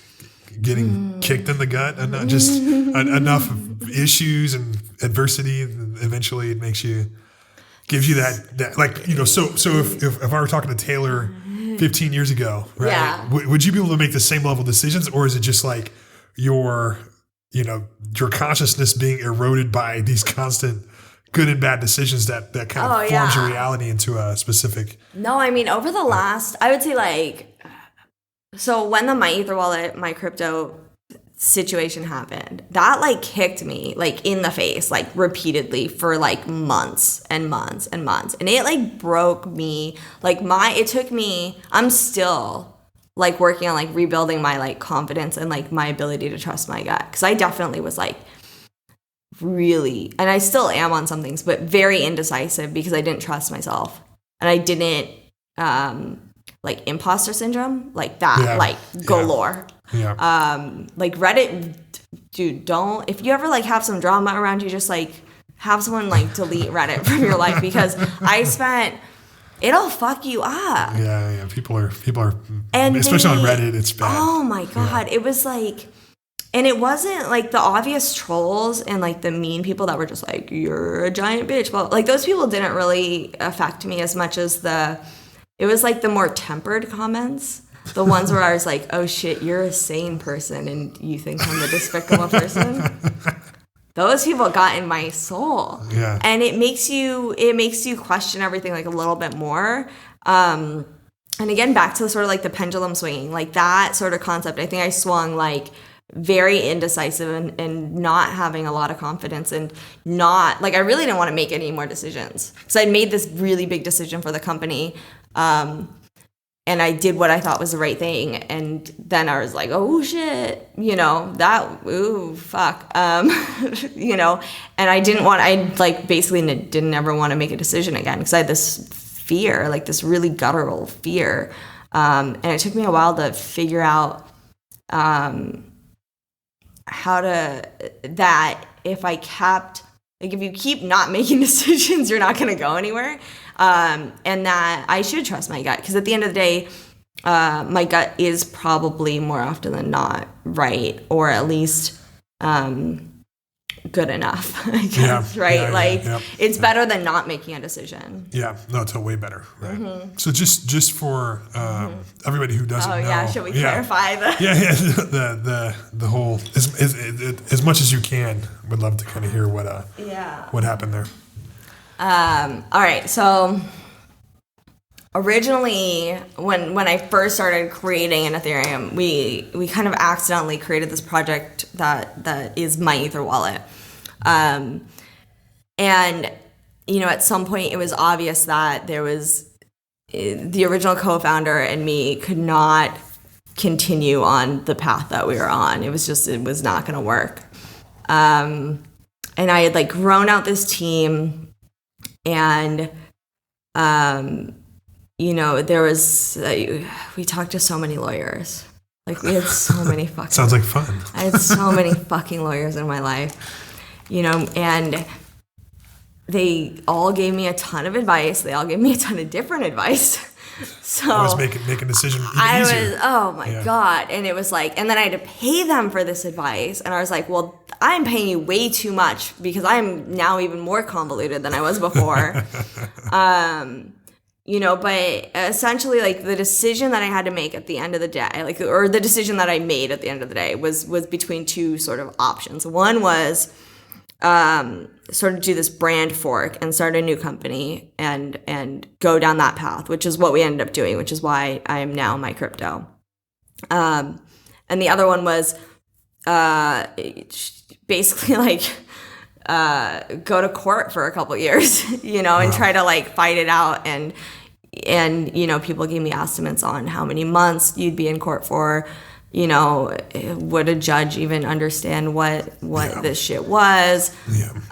getting kicked in the gut and not just enough issues and adversity, and eventually it gives you that like, so if I were talking to Taylor 15 years ago, right? Yeah. Would you be able to make the same level of decisions, or is it just like your consciousness being eroded by these constant good and bad decisions that kind of forms your reality into a specific? No, I mean, over the last, I would say, like, so when the MyEtherWallet, MyCrypto situation happened, that like kicked me like in the face, like repeatedly for like months and months and months. And it like broke me, like it took me, I'm still like working on like rebuilding my like confidence and like my ability to trust my gut. Cause I definitely was like really, and I still am on some things, but very indecisive because I didn't trust myself. And I didn't, like imposter syndrome, like that, like galore. Yeah. Like Reddit, dude, if you ever like have some drama around you, just like have someone like delete Reddit from your life, because it'll fuck you up. Yeah. People are, and especially on Reddit, it's bad. Oh my God. Yeah. It was like, and it wasn't like the obvious trolls and like the mean people that were just like, you're a giant bitch. Well, like those people didn't really affect me as much as it was like the more tempered comments, the ones where I was like, oh shit, you're a sane person and you think I'm a despicable person. Those people got in my soul. Yeah. And it makes you question everything like a little bit more. And again, back to sort of like the pendulum swinging, like that sort of concept. I think I swung like very indecisive and not having a lot of confidence, and not like, I really didn't want to make any more decisions. So I'd made this really big decision for the company. And I did what I thought was the right thing. And then I was like, oh shit, fuck. And I like basically didn't ever want to make a decision again, because I had this fear, like this really guttural fear. And it took me a while to figure out, that if you keep not making decisions, you're not going to go anywhere. And that I should trust my gut, because at the end of the day, my gut is probably more often than not right, or at least good enough, I guess, right? It's better than not making a decision. Yeah, no, it's way better. Right. So just for everybody who doesn't know. Should we clarify the? The whole as much as you can. Would love to kind of hear what happened there. All right, so originally when I first started creating an Ethereum, we kind of accidentally created this project that is MyEtherWallet. And at some point it was obvious that there was the original co-founder and me could not continue on the path that we were on. It was not going to work. And I had like grown out this team, and there was we talked to so many lawyers. Like we had so many fucking sounds like fun. I had so many fucking lawyers in my life, and they all gave me a ton of advice. They all gave me a ton of different advice. So I was making a decision even easier. Oh my God. And it was like, and then I had to pay them for this advice. And I was like, well, I'm paying you way too much because I'm now even more convoluted than I was before. But essentially like the decision that I had to make at the end of the day, or the decision that I made at the end of the day was between two sort of options. One was sort of do this brand fork and start a new company and go down that path, which is what we ended up doing, which is why I am now MyCrypto. And the other one was basically like go to court for a couple years, and try to like fight it out. And people gave me estimates on how many months you'd be in court for. Would a judge even understand what this shit was?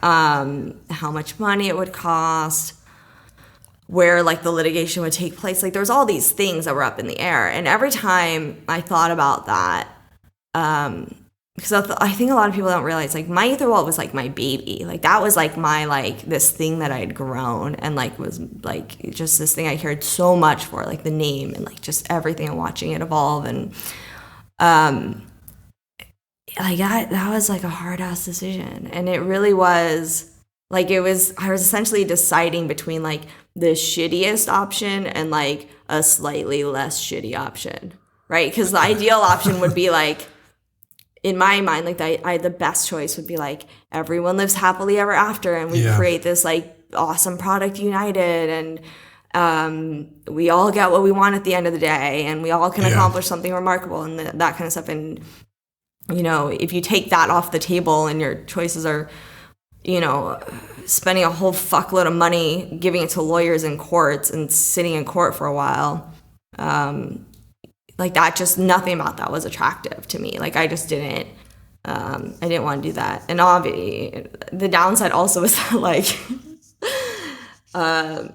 How much money it would cost, where like the litigation would take place. Like there was all these things that were up in the air. And every time I thought about that, because I think a lot of people don't realize like MyEtherWallet was like my baby. Like that was like my like this thing that I had grown and like was like just this thing I cared so much for, like the name and like just everything and watching it evolve. And that was like a hard ass decision. And it really was like, I was essentially deciding between like the shittiest option and like a slightly less shitty option, right? Because the ideal option would be like, in my mind, like the best choice would be like everyone lives happily ever after and we create this like awesome product united, and we all get what we want at the end of the day, and we all can accomplish something remarkable and that kind of stuff. And if you take that off the table and your choices are spending a whole fuckload of money giving it to lawyers in courts and sitting in court for a while, like that, just nothing about that was attractive to me. Like I just didn't want to do that. And obviously the downside also was that like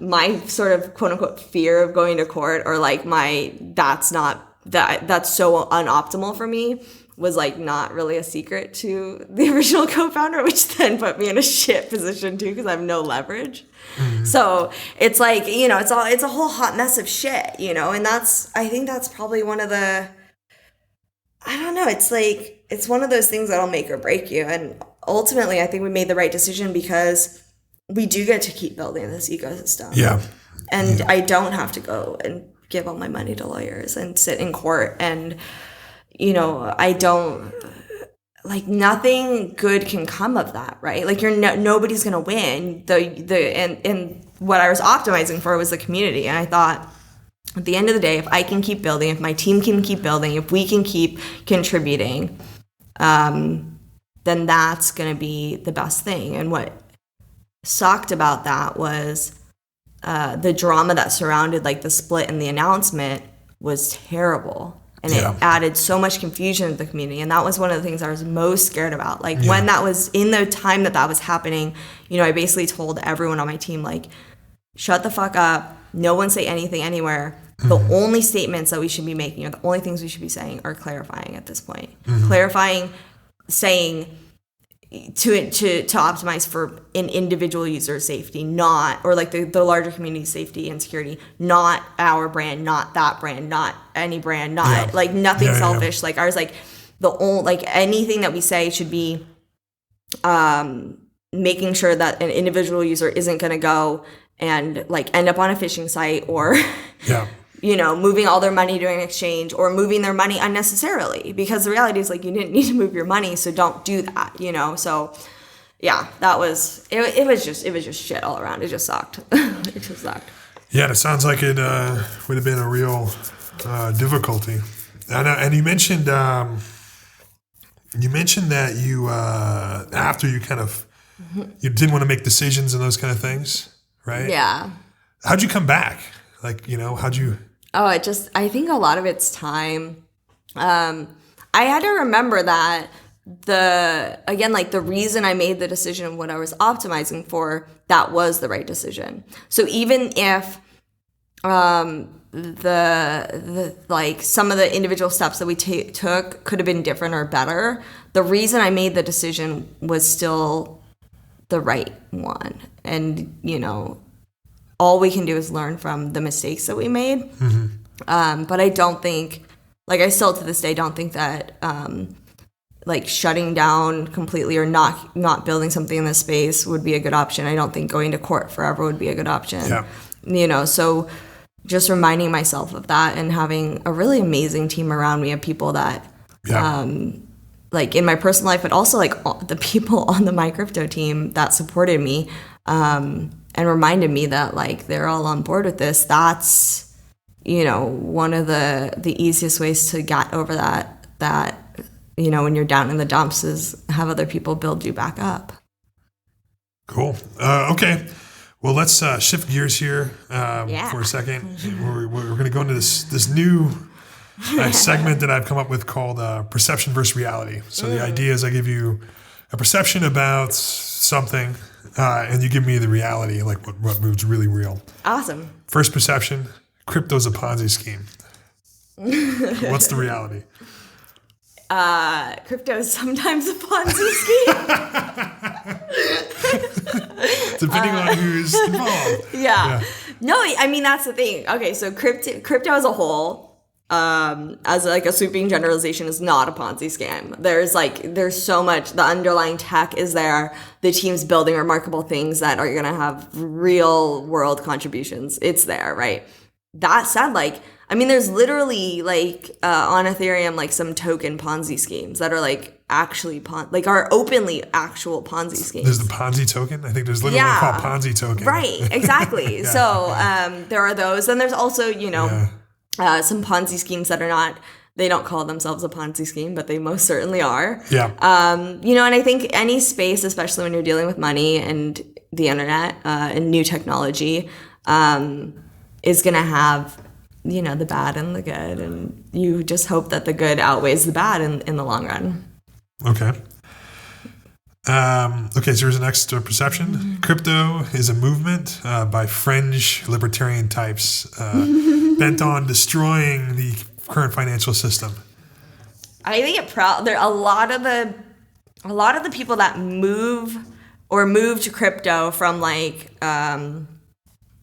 my sort of quote unquote fear of going to court, or like that's so unoptimal for me, was like not really a secret to the original co-founder, which then put me in a shit position too because I have no leverage. Mm-hmm. So it's like, it's a whole hot mess of shit, and I think that's probably one of the, I don't know, it's like, it's one of those things that'll make or break you. And ultimately I think we made the right decision because we do get to keep building this ecosystem. Yeah. And I don't have to go and give all my money to lawyers and sit in court. And, I don't, like, nothing good can come of that, right? Like nobody's going to win. And what I was optimizing for was the community. And I thought, at the end of the day, if I can keep building, if my team can keep building, if we can keep contributing, then that's going to be the best thing. And what sucked about that was the drama that surrounded like the split and the announcement was terrible. And it added so much confusion to the community. And that was one of the things I was most scared about. Like when that was in the time that was happening, I basically told everyone on my team, like, shut the fuck up. No one say anything anywhere. Mm-hmm. The only statements that we should be making, or the only things we should be saying, are clarifying at this point. Mm-hmm. Clarifying, saying to optimize for an individual user safety, not, or like the larger community safety and security, not our brand, not that brand, not any brand, not like nothing selfish. Like ours, like the only, like anything that we say should be making sure that an individual user isn't going to go and like end up on a phishing site or Yeah. Moving all their money to an exchange or moving their money unnecessarily, because the reality is like you didn't need to move your money, so don't do that. So yeah, that was it was just shit all around. It just sucked. It just sucked. Yeah, it sounds like it would have been a real difficulty. And you mentioned that you after you kind of you didn't want to make decisions and those kind of things, right? Yeah. How'd you come back? Like, how'd you? Oh, I think a lot of it's time. I had to remember that the reason I made the decision of what I was optimizing for, that was the right decision. So even if the like some of the individual steps that we took could have been different or better, the reason I made the decision was still the right one. And all we can do is learn from the mistakes that we made. Mm-hmm. But I don't think, like, I still to this day don't think that like shutting down completely or not building something in this space would be a good option. I don't think going to court forever would be a good option. Yeah. So just reminding myself of that and having a really amazing team around me of people that, like in my personal life, but also like the people on the MyCrypto team that supported me, and reminded me that like they're all on board with this. That's one of the easiest ways to get over that when you're down in the dumps is have other people build you back up. Cool. Okay. Well, let's shift gears here for a second. We're going to go into this new segment that I've come up with called perception versus reality. So the idea is I give you a perception about something, and you give me the reality, like what moves really real. Awesome. First perception, crypto's a Ponzi scheme. What's the reality? Crypto is sometimes a Ponzi scheme. Depending on who's involved. Yeah. No, I mean, that's the thing. Okay, so crypto as a whole, as like a sweeping generalization, is not a Ponzi scam. There's so much, the underlying tech is there, the team's building remarkable things that are gonna have real world contributions. It's there, right? That said, like, I mean, there's literally like on Ethereum, like some token Ponzi schemes that are like actually are openly actual Ponzi schemes. There's the Ponzi token. I think there's literally one called Ponzi token. Right, exactly. Yeah. So there are those, and there's also some Ponzi schemes that are not. They don't call themselves a Ponzi scheme, but they most certainly are. Yeah. And I think any space, especially when you're dealing with money and the internet and new technology, is going to have the bad and the good, and you just hope that the good outweighs the bad in the long run. Okay. So here's the next perception. Mm-hmm. Crypto is a movement by fringe libertarian types bent on destroying the current financial system. I think there are a lot of the people that move to crypto from like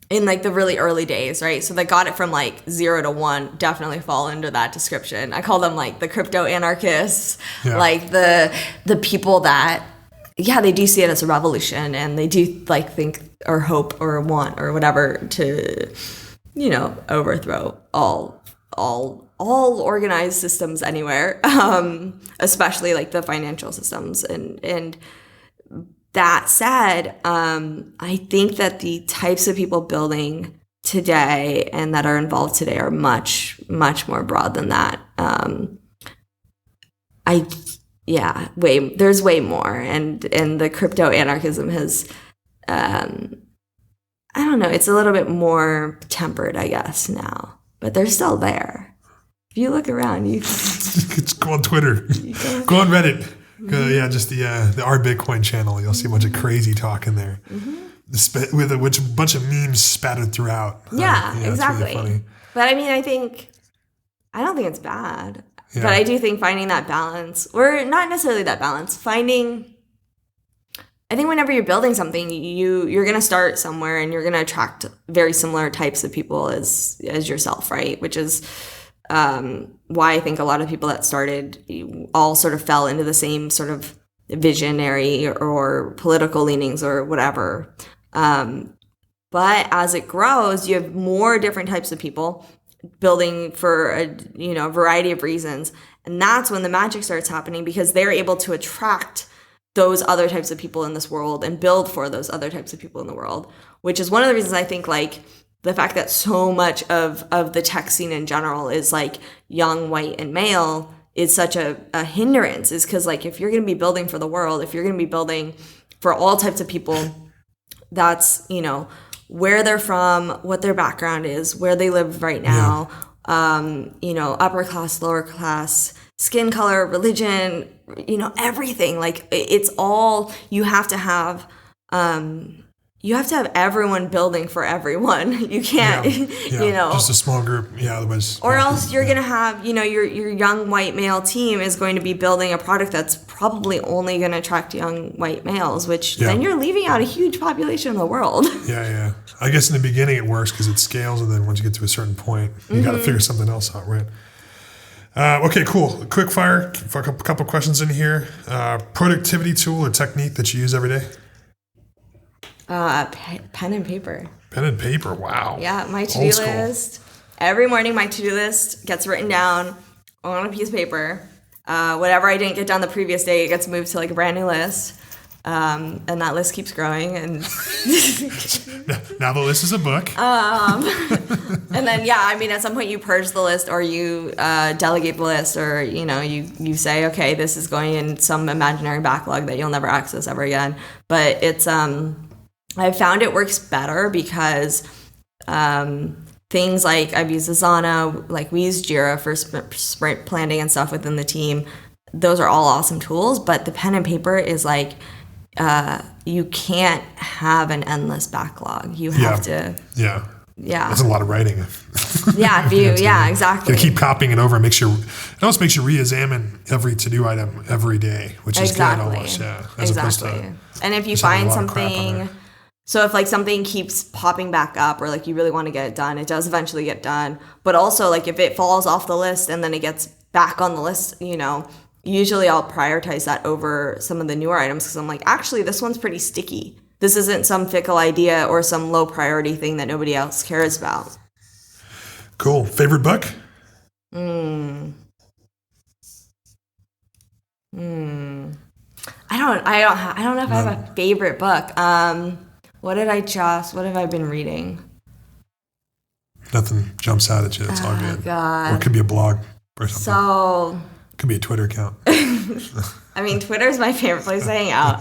in like the really early days, right? So they got it from like 0 to 1, definitely fall into that description. I call them like the crypto anarchists, like the people that, they do see it as a revolution, and they do like think or hope or want or whatever to, overthrow all organized systems anywhere, especially like the financial systems. And that said, I think that the types of people building today and that are involved today are much, much more broad than that. There's way more. And the crypto anarchism has, I don't know, it's a little bit more tempered, I guess, now. But they're still there. If you look around, you go on Twitter, go on Reddit. Just the Our Bitcoin channel. You'll see a bunch of crazy talk in there, with a bunch of memes spattered throughout. Exactly. Really funny. But I mean, I don't think it's bad. Yeah. But I do think finding that balance, or not necessarily that balance, I think whenever you're building something, you're going to start somewhere, and you're going to attract very similar types of people as yourself, right? Which is why I think a lot of people that started all sort of fell into the same sort of visionary or political leanings or whatever. But as it grows, you have more different types of people building for a variety of reasons. And that's when the magic starts happening, because they're able to attract those other types of people in this world and build for those other types of people in the world, which is one of the reasons I think like the fact that so much of the tech scene in general is like young, white, and male is such a hindrance, is because like if you're going to be building for the world, if you're going to be building for all types of people, that's, where they're from, what their background is, where they live right now, upper class, lower class, skin color, religion, everything. Like it's all, you have to have everyone building for everyone. You can't, just a small group. Yeah, otherwise. Or else you're going to have, your young white male team is going to be building a product that's probably only going to attract young white males, which then you're leaving out a huge population of the world. Yeah. I guess in the beginning it works because it scales, and then once you get to a certain point, you got to figure something else out, right? Okay, cool. Quick fire, a couple questions in here. Productivity tool or technique that you use every day? Pen and paper. Pen and paper, wow. Yeah, my to-do list. Every morning my to-do list gets written down on a piece of paper. Whatever I didn't get done the previous day, it gets moved to like a brand new list. And that list keeps growing. And now the list is a book. And then, at some point you purge the list, or you delegate the list, or, you say, okay, this is going in some imaginary backlog that you'll never access ever again. But it's, I've found it works better because things like I've used Asana, like we use Jira for sprint planning and stuff within the team. Those are all awesome tools, but the pen and paper is like, you can't have an endless backlog. You have to. Yeah. That's a lot of writing. Exactly. You keep copying it over and it almost makes you re-examine every to-do item every day, which is good almost. Yeah. As opposed to and if you find something, so if like something keeps popping back up, or like you really want to get it done, it does eventually get done. But also like if it falls off the list and then it gets back on the list, usually I'll prioritize that over some of the newer items, because I'm like, actually, this one's pretty sticky. This isn't some fickle idea or some low priority thing that nobody else cares about. Cool. Favorite book? I don't know if I have a favorite book. What have I been reading? Nothing jumps out at you. It's all good. God. Or it could be a blog or something. So could be a Twitter account. Twitter's my favorite place to hang out.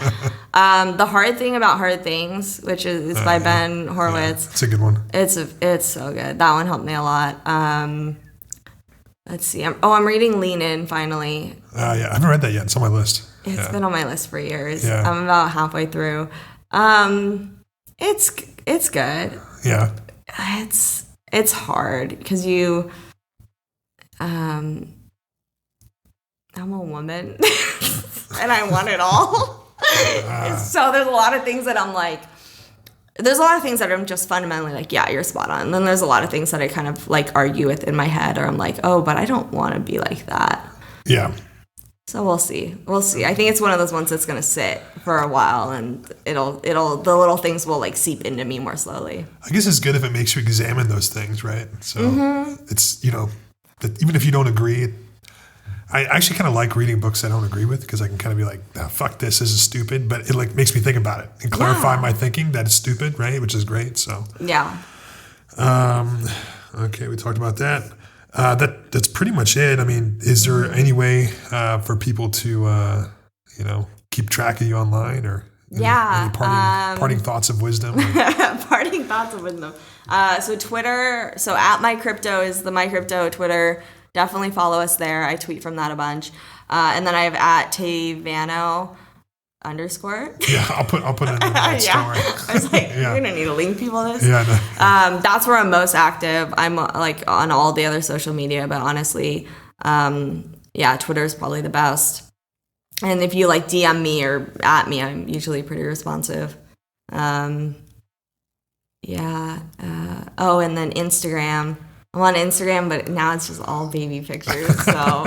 The Hard Thing About Hard Things, which is by Ben Horowitz. It's a good one. It's so good. That one helped me a lot. Let's see. I'm reading Lean In finally. I haven't read that yet. It's on my list. It's been on my list for years. Yeah. I'm about halfway through. It's good. Yeah. It's hard because I'm a woman and I want it all. So there's a lot of things that I'm like, there's a lot of things that I'm just fundamentally like, yeah, you're spot on. And then there's a lot of things that I kind of like argue with in my head, or I'm like, oh, but I don't want to be like that. Yeah. So we'll see. I think it's one of those ones that's going to sit for a while, and the little things will like seep into me more slowly. I guess it's good if it makes you examine those things, right? So it's, that even if you don't agree, I actually kind of like reading books I don't agree with, because I can kind of be like, oh, fuck this is stupid, but it like makes me think about it and clarify my thinking that it's stupid, right? Which is great. So yeah. Okay, we talked about that. That's pretty much it. I mean, is there any way for people to keep track of you online, or any parting thoughts of wisdom? Parting thoughts of wisdom. So Twitter. So at MyCrypto is the MyCrypto Twitter. Definitely follow us there. I tweet from that a bunch. And then I have at Tavano _ Yeah, I'll put it in the story. I was like, you're gonna need to link people this. Yeah, no. That's where I'm most active. I'm like on all the other social media, but honestly, Twitter is probably the best. And if you like DM me or at me, I'm usually pretty responsive. And then Instagram. I'm on Instagram, but now it's just all baby pictures. So,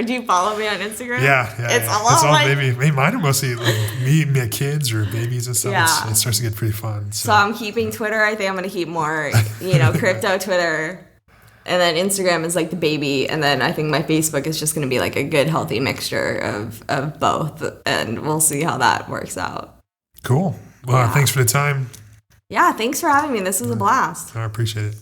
do you follow me on Instagram? Yeah. It's yeah. all It's all like, baby. I mean, mine are mostly like me and my kids or babies and stuff. Yeah. It starts to get pretty fun. So I'm keeping Twitter. I think I'm going to keep more, crypto Twitter. And then Instagram is like the baby. And then I think my Facebook is just going to be like a good, healthy mixture of both. And we'll see how that works out. Cool. Well, thanks for the time. Yeah, thanks for having me. This was a blast. I appreciate it.